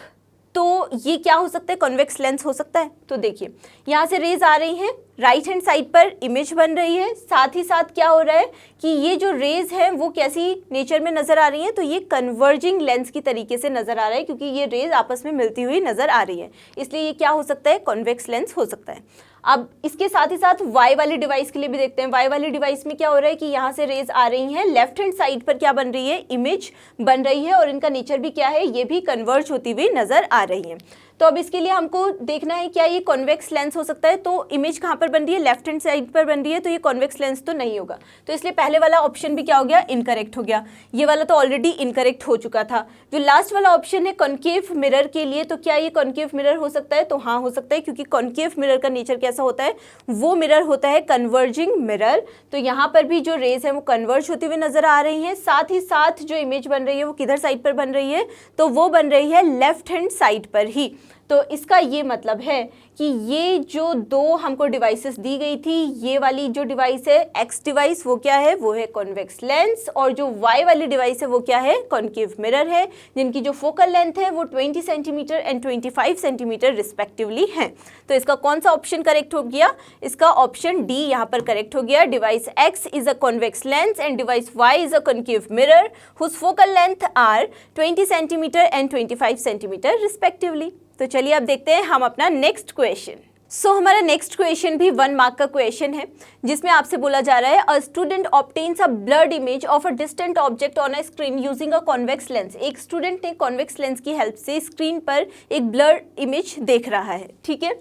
तो ये क्या हो सकता है, कॉन्वेक्स लेंस हो सकता है। तो देखिए यहाँ से रेज आ रही हैं, राइट हैंड साइड पर इमेज बन रही है, साथ ही साथ क्या हो रहा है कि ये जो रेज हैं वो कैसी नेचर में नज़र आ रही हैं, तो ये कन्वर्जिंग लेंस की तरीके से नज़र आ रहा है क्योंकि ये रेज आपस में मिलती हुई नज़र आ रही है, इसलिए ये क्या हो सकता है, कॉन्वेक्स लेंस हो सकता है। अब इसके साथ ही साथ वाई वाली डिवाइस के लिए भी देखते हैं। वाई वाली डिवाइस में क्या हो रहा है कि यहाँ से रेज आ रही हैं, लेफ्ट हैंड साइड पर क्या बन रही है, इमेज बन रही है और इनका नेचर भी क्या है, ये भी कन्वर्ज होती हुई नज़र आ रही है। तो अब इसके लिए हमको देखना है क्या ये कॉन्वेक्स लेंस हो सकता है, तो इमेज कहाँ पर बन रही है, लेफ्ट हैंड साइड पर बन रही है, तो ये कॉन्वेक्स लेंस तो नहीं होगा, तो इसलिए पहले वाला ऑप्शन भी क्या हो गया, इनकरेक्ट हो गया। ये वाला तो ऑलरेडी इनकरेक्ट हो चुका था। जो लास्ट वाला ऑप्शन है कॉन्केव मिरर के लिए, तो क्या ये कॉन्केव मिरर हो सकता है, तो हाँ हो सकता है, क्योंकि कॉन्केव मिरर का नेचर कैसा होता है, वो मिरर होता है कन्वर्जिंग मिरर। तो यहाँ पर भी जो रेज है वो कन्वर्ज होती हुई नजर आ रही हैं, साथ ही साथ जो इमेज बन रही है वो किधर साइड पर बन रही है, तो वो बन रही है लेफ्ट हैंड साइड पर ही। तो इसका ये मतलब है कि ये जो दो हमको डिवाइसेस दी गई थी, ये वाली जो डिवाइस है एक्स डिवाइस वो क्या है, वो है कॉन्वेक्स लेंस, और जो वाई वाली डिवाइस है वो क्या है, कॉन्केव मिरर है, जिनकी जो फोकल लेंथ है वो 20 सेंटीमीटर एंड 25 सेंटीमीटर रिस्पेक्टिवली है। तो इसका कौन सा ऑप्शन करेक्ट हो गया, इसका ऑप्शन डी यहाँ पर करेक्ट हो गया। Device X is a convex lens and device Y is a concave mirror whose focal length are 20 centimetre and 25 centimetre respectively. तो चलिए अब देखते हैं हम अपना नेक्स्ट क्वेश्चन। सो हमारा नेक्स्ट क्वेश्चन भी 1 मार्क का क्वेश्चन है, जिसमें आपसे बोला जा रहा है a student obtains a blurred image of a distant object on a screen using a convex lens. एक स्टूडेंट ने कॉन्वेक्स लेंस की हेल्प से स्क्रीन पर एक ब्लर्ड इमेज देख रहा है, ठीक है।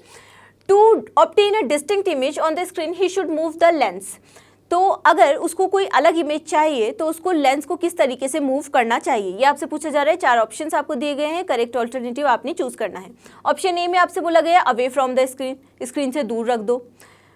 To obtain a distinct image on the screen he should move the lens. तो अगर उसको कोई अलग इमेज चाहिए तो उसको लेंस को किस तरीके से मूव करना चाहिए, ये आपसे पूछा जा रहा है। 4 ऑप्शंस आपको दिए गए हैं, करेक्ट ऑल्टरनेटिव आपने चूज करना है। ऑप्शन ए में आपसे बोला गया away from the screen, screen से दूर रख दो।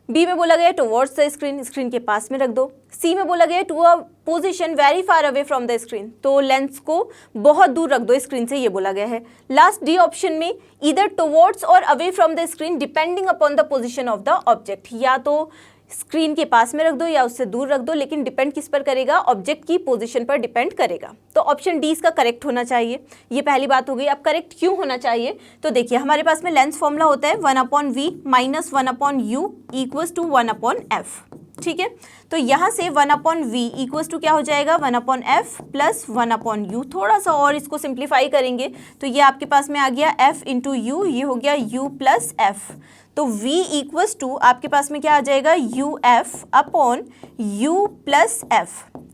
बी में बोला गया टुवर्ड्स द स्क्रीन, स्क्रीन के पास में रख दो। सी में बोला गया to a position very far away from the screen, तो लेंस को बहुत दूर रख दो स्क्रीन से, ये बोला गया है। लास्ट डी ऑप्शन में ईदर टुवर्ड्स और away from the screen depending upon the position of the object, या तो स्क्रीन के पास में रख दो या उससे दूर रख दो, लेकिन डिपेंड किस पर करेगा, ऑब्जेक्ट की पोजीशन पर डिपेंड करेगा। तो ऑप्शन डी इसका करेक्ट होना चाहिए, ये पहली बात हो गई। अब करेक्ट क्यों होना चाहिए, तो देखिए हमारे पास में लेंस फॉर्मूला होता है 1/v minus 1/u equals to 1/f, ठीक है। तो यहाँ से 1/v इक्वल्स टू क्या हो जाएगा, 1/f प्लस 1/u। थोड़ा सा और इसको सिंप्लीफाई करेंगे तो ये आपके पास में आ गया f इंटू यू, ये हो गया u प्लस f। तो v इक्वल्स टू आपके पास में क्या आ जाएगा, uf upon u plus f।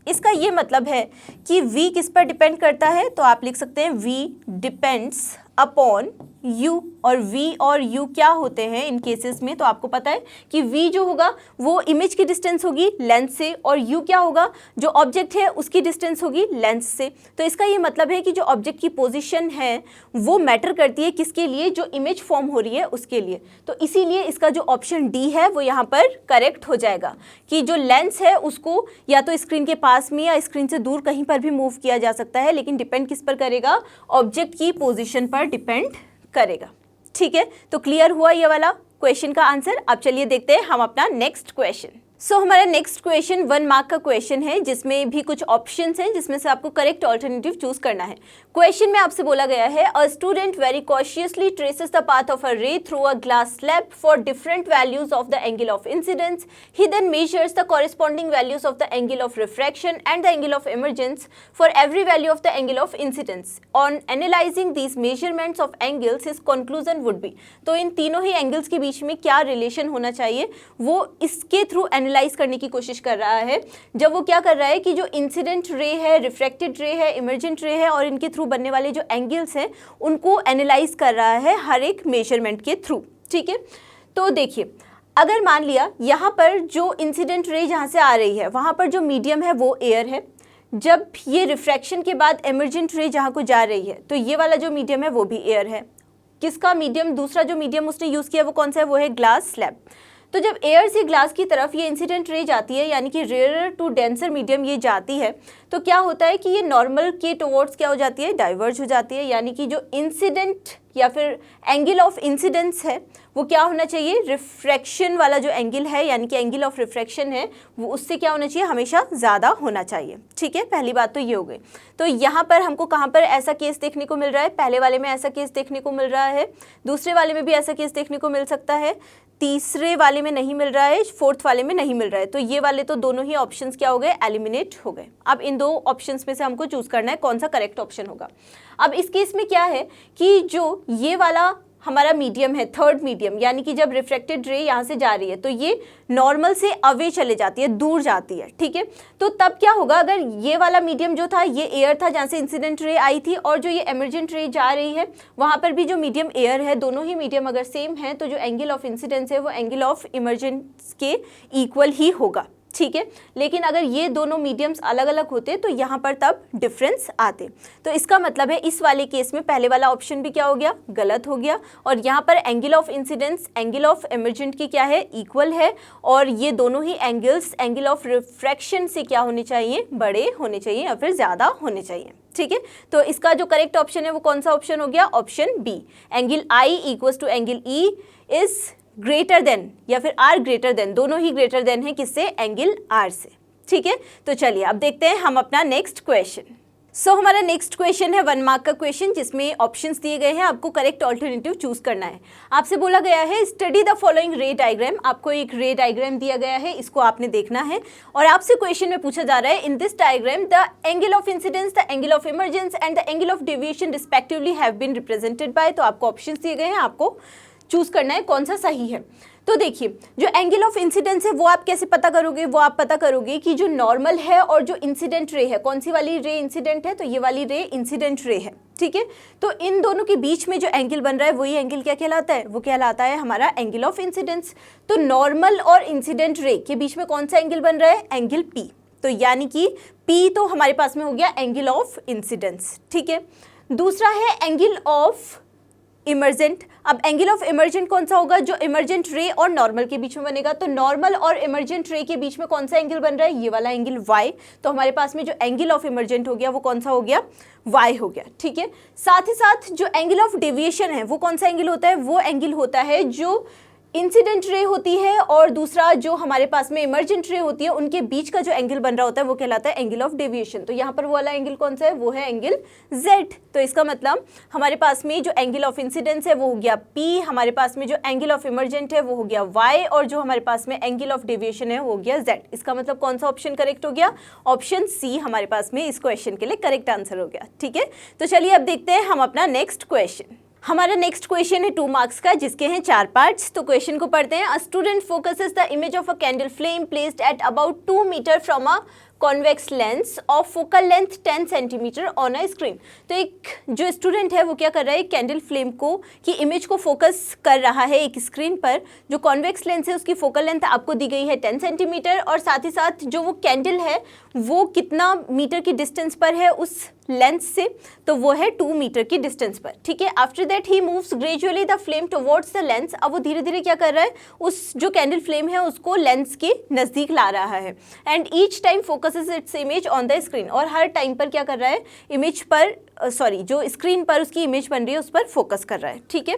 इसका ये मतलब है कि v किस पर डिपेंड करता है, तो आप लिख सकते हैं v डिपेंड्स अपॉन u, और v और u क्या होते हैं इन केसेस में, तो आपको पता है कि v जो होगा वो इमेज की डिस्टेंस होगी लेंस से, और u क्या होगा, जो ऑब्जेक्ट है उसकी डिस्टेंस होगी लेंस से। तो इसका ये मतलब है कि जो ऑब्जेक्ट की पोजीशन है वो मैटर करती है किसके लिए, जो इमेज फॉर्म हो रही है उसके लिए। तो इसीलिए इसका जो ऑप्शन डी है वो यहाँ पर करेक्ट हो जाएगा कि जो लेंस है उसको या तो स्क्रीन के पास में या स्क्रीन से दूर कहीं पर भी मूव किया जा सकता है, लेकिन डिपेंड किस पर करेगा, ऑब्जेक्ट की पोजीशन पर डिपेंड करेगा, ठीक है। तो क्लियर हुआ ये वाला क्वेश्चन का आंसर। अब चलिए देखते हैं हम अपना नेक्स्ट क्वेश्चन। सो हमारा नेक्स्ट क्वेश्चन 1 मार्क का क्वेश्चन है, जिसमें भी कुछ ऑप्शंस हैं जिसमें से आपको करेक्ट ऑल्टरनेटिव चूज करना है। क्वेश्चन में आपसे बोला गया है a student very cautiously traces the path of a ray through a glass slab for different values of the angle of incidence. He then measures the corresponding values of the angle of refraction and the angle of emergence for every value of the angle of incidence. On analysing these measurements of angles his conclusion would be. तो इन तीनों ही angles के बीच में क्या relation होना चाहिए वो इसके थ्रू एनालाइज करने की कोशिश कर रहा है। जब वो क्या कर रहा है कि जो इंसिडेंट रे है, रिफ्रैक्टेड रे है, इमर्जेंट रे है, और इनके थ्रू बनने वाले जो एंगल्स हैं उनको एनालाइज कर रहा है हर एक मेजरमेंट के थ्रू, ठीक है। तो देखिए अगर मान लिया यहाँ पर जो इंसिडेंट रे जहाँ से आ रही है वहाँ पर जो मीडियम है वो एयर है, जब ये रिफ्रैक्शन के बाद इमर्जेंट रे जहाँ को जा रही है तो ये वाला जो मीडियम है वो भी एयर है। किसका मीडियम, दूसरा जो मीडियम उसने यूज़ किया वो कौन सा है, वो है ग्लास स्लैब। तो जब एयर से ग्लास की तरफ ये इंसिडेंट रे जाती है, यानी कि रेयर टू डेंसर मीडियम ये जाती है, तो क्या होता है कि ये नॉर्मल के टुवर्ड्स क्या हो जाती है, डाइवर्ज हो जाती है, यानी कि जो इंसिडेंट या फिर एंगल ऑफ इंसिडेंस है वो क्या होना चाहिए, रिफ्रैक्शन वाला जो एंगल है यानी कि एंगल ऑफ रिफ्रैक्शन है वो उससे क्या होना चाहिए, हमेशा ज़्यादा होना चाहिए। ठीक है, पहली बात तो ये हो गई। तो यहाँ पर हमको कहाँ पर ऐसा केस देखने को मिल रहा है, पहले वाले में ऐसा केस देखने को मिल रहा है, दूसरे वाले में भी ऐसा केस देखने को मिल सकता है, तीसरे वाले में नहीं मिल रहा है, फोर्थ वाले में नहीं मिल रहा है। तो ये वाले तो दोनों ही ऑप्शंस क्या हो गए, एलिमिनेट हो गए। अब इन दो ऑप्शंस में से हमको चूज करना है कौन सा करेक्ट ऑप्शन होगा। अब इस केस में क्या है कि जो ये वाला हमारा मीडियम है, थर्ड मीडियम, यानी कि जब रिफ्रैक्टेड रे यहाँ से जा रही है तो ये नॉर्मल से अवे चले जाती है, दूर जाती है। ठीक है, तो तब क्या होगा, अगर ये वाला मीडियम जो था ये एयर था जहाँ से इंसिडेंट रे आई थी, और जो ये एमर्जेंट रे जा रही है वहाँ पर भी जो मीडियम एयर है, दोनों ही मीडियम अगर सेम है तो जो एंगल ऑफ इंसिडेंस है वो एंगल ऑफ इमर्जेंस के इक्वल ही होगा। ठीक है, लेकिन अगर ये दोनों मीडियम्स अलग अलग होते तो यहाँ पर तब डिफरेंस आते। तो इसका मतलब है इस वाले केस में पहले वाला ऑप्शन भी क्या हो गया, गलत हो गया, और यहाँ पर angle of incidence angle of emergent की क्या है, इक्वल है, और ये दोनों ही एंगल्स एंगल ऑफ रिफ्रैक्शन से क्या होने चाहिए, बड़े होने चाहिए या फिर ज़्यादा होने चाहिए। ठीक है, तो इसका जो करेक्ट ऑप्शन है वो कौन सा ऑप्शन हो गया, option B, angle I equal to angle E is greater than या फिर आर ग्रेटर देन, दोनों ही ग्रेटर देन है किससे, एंगल आर से। ठीक है, तो चलिए अब देखते हैं हम अपना नेक्स्ट क्वेश्चन। सो हमारा नेक्स्ट क्वेश्चन है 1 मार्क का क्वेश्चन जिसमें ऑप्शंस दिए गए हैं, आपको करेक्ट ऑल्टरनेटिव चूज करना है। आपसे बोला गया है स्टडी द फॉलोइंग रे डायग्राम, आपको एक रे डायग्राम दिया गया है, इसको आपने देखना है, और आपसे क्वेश्चन में पूछा जा रहा है in this diagram the angle of incidence, the angle of emergence and the angle of deviation respectively have been represented by. तो आपको ऑप्शंस दिए गए हैं, आपको चूज करना है कौन सा सही है। तो देखिए जो एंगल ऑफ इंसिडेंस है वो आप कैसे पता करोगे, वो आप पता करोगे कि जो नॉर्मल है और जो इंसिडेंट रे है, कौन सी वाली रे इंसिडेंट है, तो ये वाली रे इंसिडेंट रे है। ठीक है, तो इन दोनों के बीच में जो एंगल बन रहा है वही एंगल क्या कहलाता है, वो कहलाता है हमारा एंगल ऑफ इंसिडेंस। तो नॉर्मल और इंसिडेंट रे के बीच में कौन सा एंगल बन रहा है, एंगल पी। तो यानी कि पी तो हमारे पास में हो गया एंगल ऑफ इंसिडेंस। ठीक है, दूसरा है एंगल ऑफ इमर्जेंट। अब एंगल ऑफ इमर्जेंट कौन सा होगा, जो इमर्जेंट रे और नॉर्मल के बीच में बनेगा। तो नॉर्मल और इमर्जेंट रे के बीच में कौन सा एंगल बन रहा है, ये वाला एंगल y। तो हमारे पास में जो एंगल ऑफ इमर्जेंट हो गया वो कौन सा हो गया, y हो गया। ठीक है, साथ ही साथ जो एंगल ऑफ डेविएशन है वो कौन सा एंगल होता है, वो एंगल होता है जो इंसिडेंट रे होती है और दूसरा जो हमारे पास में इमर्जेंट रे होती है, उनके बीच का जो एंगल बन रहा होता है वो कहलाता है एंगल ऑफ डेविएशन। तो यहाँ पर वो वाला एंगल कौन सा है, वो है एंगल Z। तो इसका मतलब हमारे पास में जो एंगल ऑफ इंसिडेंस है वो हो गया P, हमारे पास में जो एंगल ऑफ इमर्जेंट है वो हो गया Y, और जो हमारे पास में एंगल ऑफ डेविएशन है वो हो गया Z। इसका मतलब कौन सा ऑप्शन करेक्ट हो गया, ऑप्शन सी हमारे पास में इस क्वेश्चन के लिए करेक्ट आंसर हो गया। ठीक है, तो चलिए अब देखते हैं हम अपना नेक्स्ट क्वेश्चन। हमारा नेक्स्ट क्वेश्चन है 2 मार्क्स का जिसके हैं 4 पार्ट्स। तो क्वेश्चन को पढ़ते हैं। A student focuses the image of a candle flame placed at about 2 metre from a convex lens of focal length 10 centimetre on a screen. तो एक जो स्टूडेंट है वो क्या कर रहा है, कैंडल फ्लेम को की इमेज को फोकस कर रहा है एक स्क्रीन पर। जो कॉन्वेक्स लेंस है उसकी फोकल लेंथ आपको दी गई है 10 सेंटीमीटर, और साथ ही साथ जो वो कैंडल है वो कितना मीटर की डिस्टेंस पर है उस लेंस से, तो वो है 2 मीटर की डिस्टेंस पर। ठीक है, after that he moves gradually the flame towards the lens. अब वो धीरे धीरे क्या कर रहा है, उस जो कैंडल फ्लेम है उसको लेंस के नज़दीक ला रहा है। And each time focuses its image on the screen, और हर टाइम पर क्या कर रहा है, इमेज पर जो स्क्रीन पर उसकी इमेज बन रही है उस पर फोकस कर रहा है। ठीक है,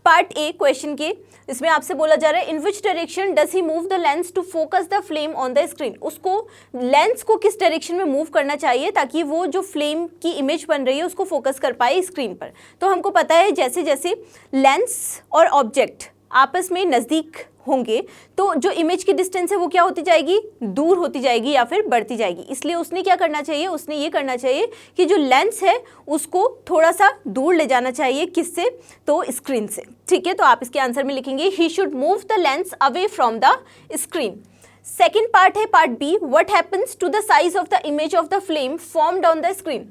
पार्ट ए क्वेश्चन के इसमें आपसे बोला जा रहा है in which direction does he move the lens to focus the flame on the screen. उसको लेंस को किस डायरेक्शन में मूव करना चाहिए ताकि वो जो फ्लेम की इमेज बन रही है उसको फोकस कर पाए स्क्रीन पर। तो हमको पता है जैसे जैसे लेंस और ऑब्जेक्ट आपस में नज़दीक होंगे तो जो इमेज की डिस्टेंस है वो क्या होती जाएगी, दूर होती जाएगी या फिर बढ़ती जाएगी। इसलिए उसने क्या करना चाहिए, उसने ये करना चाहिए कि जो लेंस है उसको थोड़ा सा दूर ले जाना चाहिए, किससे, तो स्क्रीन से। ठीक है, तो आप इसके आंसर में लिखेंगे he should move the lens away from the screen. Second part है part B, what happens to the size of the image of the flame formed on the screen.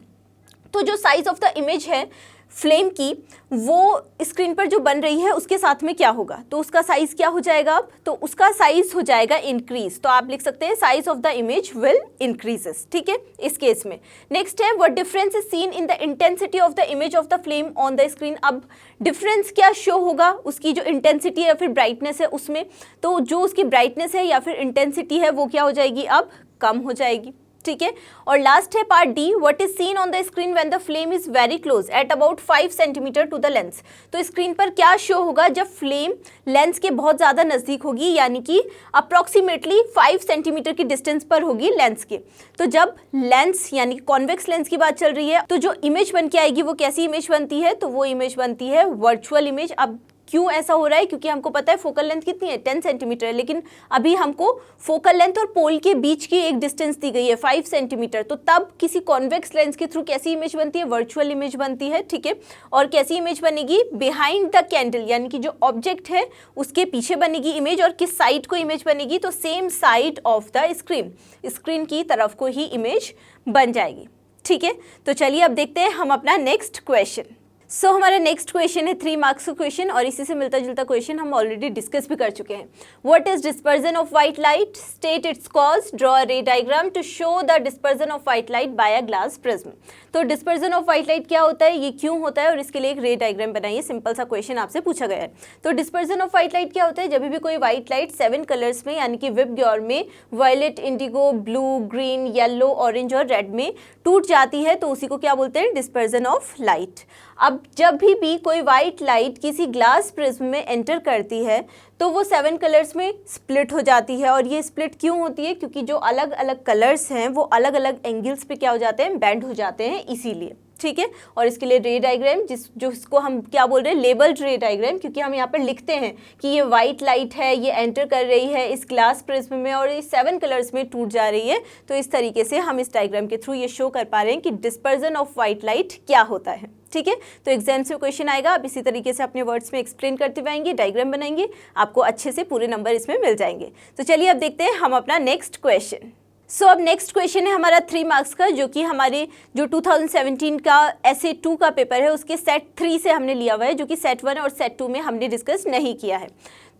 तो जो साइज ऑफ द इमेज है flame की वो screen पर जो बन रही है उसके साथ में क्या होगा, तो उसका साइज क्या हो जाएगा, अब तो उसका साइज हो जाएगा इंक्रीज। तो आप लिख सकते हैं size of the image will increases. ठीक है, इस केस में नेक्स्ट है what difference is seen in the intensity of the image of the flame on the screen. अब डिफरेंस क्या शो होगा, उसकी जो इंटेंसिटी या फिर ब्राइटनेस है उसमें, तो जो उसकी ब्राइटनेस है या फिर इंटेंसिटी है वो क्या हो जाएगी, अब कम हो जाएगी। ठीक है। और लास्ट है part D, what is seen on the screen when the flame is very close at about 5 centimetre to the lens. तो स्क्रीन पर क्या शो होगा जब फ्लेम लेंस के बहुत ज़्यादा नज़दीक होगी, यानी कि अप्रॉक्सीमेटली 5 सेंटीमीटर की डिस्टेंस पर होगी लेंस के। तो जब लेंस यानी कि कॉन्वेक्स लेंस की बात चल रही है, तो जो इमेज बन के आएगी वो कैसी इमेज बनती है, तो वो इमेज बनती है वर्चुअल इमेज। अब क्यों ऐसा हो रहा है, क्योंकि हमको पता है फोकल लेंथ कितनी है 10 सेंटीमीटर है, लेकिन अभी हमको फोकल लेंथ और पोल के बीच की एक डिस्टेंस दी गई है 5 सेंटीमीटर। तो तब किसी कॉन्वेक्स लेंस के थ्रू कैसी इमेज बनती है, वर्चुअल इमेज बनती है, ठीक है। और कैसी इमेज बनेगी, बिहाइंड द कैंडल, यानी कि जो ऑब्जेक्ट है उसके पीछे बनेगी इमेज। और किस साइड को इमेज बनेगी, तो same side of the screen, screen की तरफ को ही इमेज बन जाएगी, ठीक है। तो चलिए अब देखते हैं हम अपना नेक्स्ट क्वेश्चन। सो हमारा नेक्स्ट क्वेश्चन है 3 मार्क्स का क्वेश्चन, और इसी से मिलता जुलता क्वेश्चन हम ऑलरेडी डिस्कस भी कर चुके हैं। What is dispersion of white light, state its cause, draw a ray diagram to show the dispersion of white light by a glass prism. तो डिस्पर्जन ऑफ व्हाइट लाइट क्या होता है, ये क्यों होता है, और इसके लिए एक रे डायग्राम बनाइए। सिंपल सा क्वेश्चन आपसे पूछा गया है। तो डिस्पर्जन ऑफ व्हाइट लाइट क्या होता है, जब भी कोई व्हाइट लाइट 7 कलर्स में यानी कि विबग्योर में violet, indigo, blue, green, yellow, orange और रेड में टूट जाती है, तो उसी को क्या बोलते हैं, डिस्पर्जन ऑफ लाइट। अब जब भी कोई वाइट लाइट किसी ग्लास प्रिज्म में एंटर करती है तो वो 7 कलर्स में स्प्लिट हो जाती है। और ये स्प्लिट क्यों होती है, क्योंकि जो अलग अलग कलर्स हैं वो अलग अलग एंगल्स पे क्या हो जाते हैं, बेंड हो जाते हैं, इसीलिए, ठीक है। और इसके लिए रे डायग्राम, जिसको हम क्या बोल रहे हैं, लेबल्ड रे डायग्राम, क्योंकि हम यहाँ पर लिखते हैं कि ये वाइट लाइट है, ये एंटर कर रही है इस ग्लास प्रिज्म में और ये 7 कलर्स में टूट जा रही है। तो इस तरीके से हम इस डायग्राम के थ्रू ये शो कर पा रहे हैं कि डिस्पर्जन ऑफ वाइट लाइट क्या होता है, ठीक है। तो एग्जाम्स में क्वेश्चन आएगा, आप इसी तरीके से अपने वर्ड्स में एक्सप्लेन करते हुए आएंगे, डायग्राम बनाएंगे, आपको अच्छे से पूरे नंबर इसमें मिल जाएंगे। तो चलिए अब देखते हैं हम अपना नेक्स्ट क्वेश्चन। सो अब नेक्स्ट क्वेश्चन है हमारा 3 मार्क्स का, जो कि हमारे जो 2017 का essay 2 का पेपर है उसके सेट 3 से हमने लिया हुआ है, जो कि सेट 1 और सेट 2 में हमने डिस्कस नहीं किया है।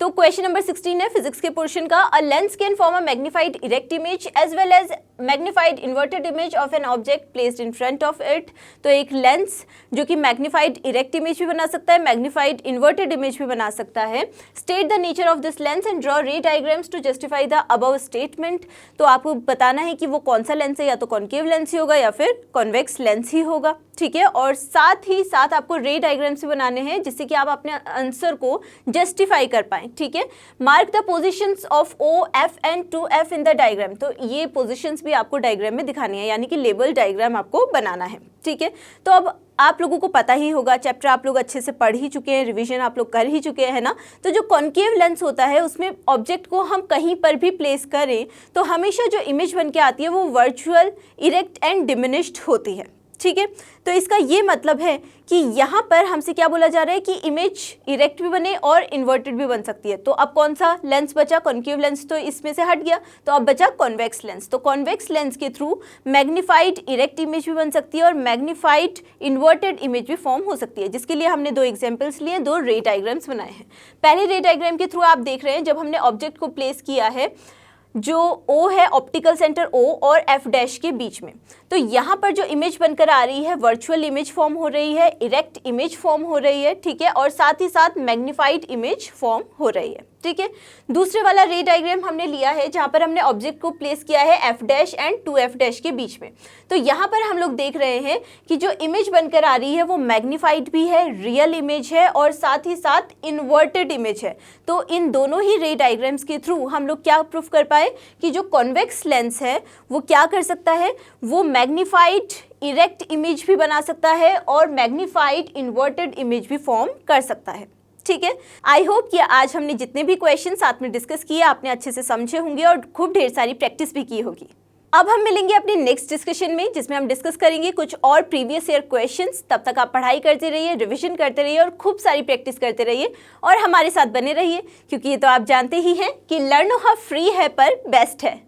तो क्वेश्चन नंबर 16 है फिजिक्स के पोर्शन का। A lens can form a magnified erect image as well as magnified inverted image of an object placed in front of it. तो एक लेंस जो कि मैग्निफाइड इरेक्ट इमेज भी बना सकता है, मैग्निफाइड इन्वर्टेड इमेज भी बना सकता है। State the nature of this lens and draw ray diagrams to justify the above statement. तो आपको बताना है कि वो कौन सा लेंस है, या तो कॉन्केव लेंस ही होगा या फिर कॉन्वेक्स लेंस ही होगा, ठीक है। और साथ ही साथ आपको रे डायग्राम्स भी बनाने हैं जिससे कि आप अपने आंसर को जस्टिफाई कर पाएं, ठीक है। Mark the positions of O, F and 2F in the diagram. तो ये पोजीशंस भी आपको डायग्राम में दिखानी है, यानी कि लेबल डायग्राम आपको बनाना है, ठीक है। तो अब आप लोगों को पता ही होगा, चैप्टर आप लोग अच्छे से पढ़ ही चुके हैं, रिवीजन आप लोग कर ही चुके हैं ना। तो जो कॉन्केव लेंस होता है उसमें ऑब्जेक्ट को हम कहीं पर भी प्लेस करें तो हमेशा जो इमेज बन के आती है वो वर्चुअल, इरेक्ट एंड डिमिनिश्ड होती है, ठीक है। तो इसका ये मतलब है कि यहाँ पर हमसे क्या बोला जा रहा है कि इमेज इरेक्ट भी बने और इन्वर्टेड भी बन सकती है। तो अब कौन सा लेंस बचा, कॉन्केव लेंस तो इसमें से हट गया, तो अब बचा कॉन्वेक्स लेंस। तो कॉन्वेक्स लेंस के थ्रू मैग्निफाइड इरेक्ट इमेज भी बन सकती है और मैग्निफाइड इन्वर्टेड इमेज भी फॉर्म हो सकती है, जिसके लिए हमने 2 एग्जाम्पल्स लिए, 2 रे डायग्राम्स बनाए हैं। पहले रे डायग्राम के थ्रू आप देख रहे हैं जब हमने ऑब्जेक्ट को प्लेस किया है जो O है, ऑप्टिकल सेंटर O और F' के बीच में। तो यहाँ पर जो इमेज बनकर आ रही है वर्चुअल इमेज फॉर्म हो रही है, इरेक्ट इमेज फॉर्म हो रही है, ठीक है, और साथ ही साथ मैग्निफाइड इमेज फॉर्म हो रही है, ठीक है। दूसरे वाला रे डायग्राम हमने लिया है जहाँ पर हमने ऑब्जेक्ट को प्लेस किया है F' एंड 2F' के बीच में। तो यहाँ पर हम लोग देख रहे हैं कि जो इमेज बनकर आ रही है वो मैग्निफाइड भी है, रियल इमेज है और साथ ही साथ इन्वर्टेड इमेज है। तो इन दोनों ही रे डायग्राम्स के थ्रू हम लोग क्या प्रूफ कर पाए कि जो कॉन्वेक्स लेंस है वो क्या कर सकता है, वो मैग्निफाइड इरेक्ट इमेज भी बना सकता है और मैग्निफाइड इन्वर्टेड इमेज भी फॉर्म कर सकता है, ठीक है। आई होप कि आज हमने जितने भी क्वेश्चन साथ में डिस्कस किए आपने अच्छे से समझे होंगे और खूब ढेर सारी प्रैक्टिस भी की होगी। अब हम मिलेंगे अपने नेक्स्ट डिस्कशन में जिसमें हम डिस्कस करेंगे कुछ और प्रीवियस ईयर क्वेश्चंस। तब तक आप पढ़ाई करते रहिए, रिवीजन करते रहिए और खूब सारी प्रैक्टिस करते रहिए और हमारे साथ बने रहिए, क्योंकि ये तो आप जानते ही हैं कि लर्न हाउ फ्री है पर बेस्ट है।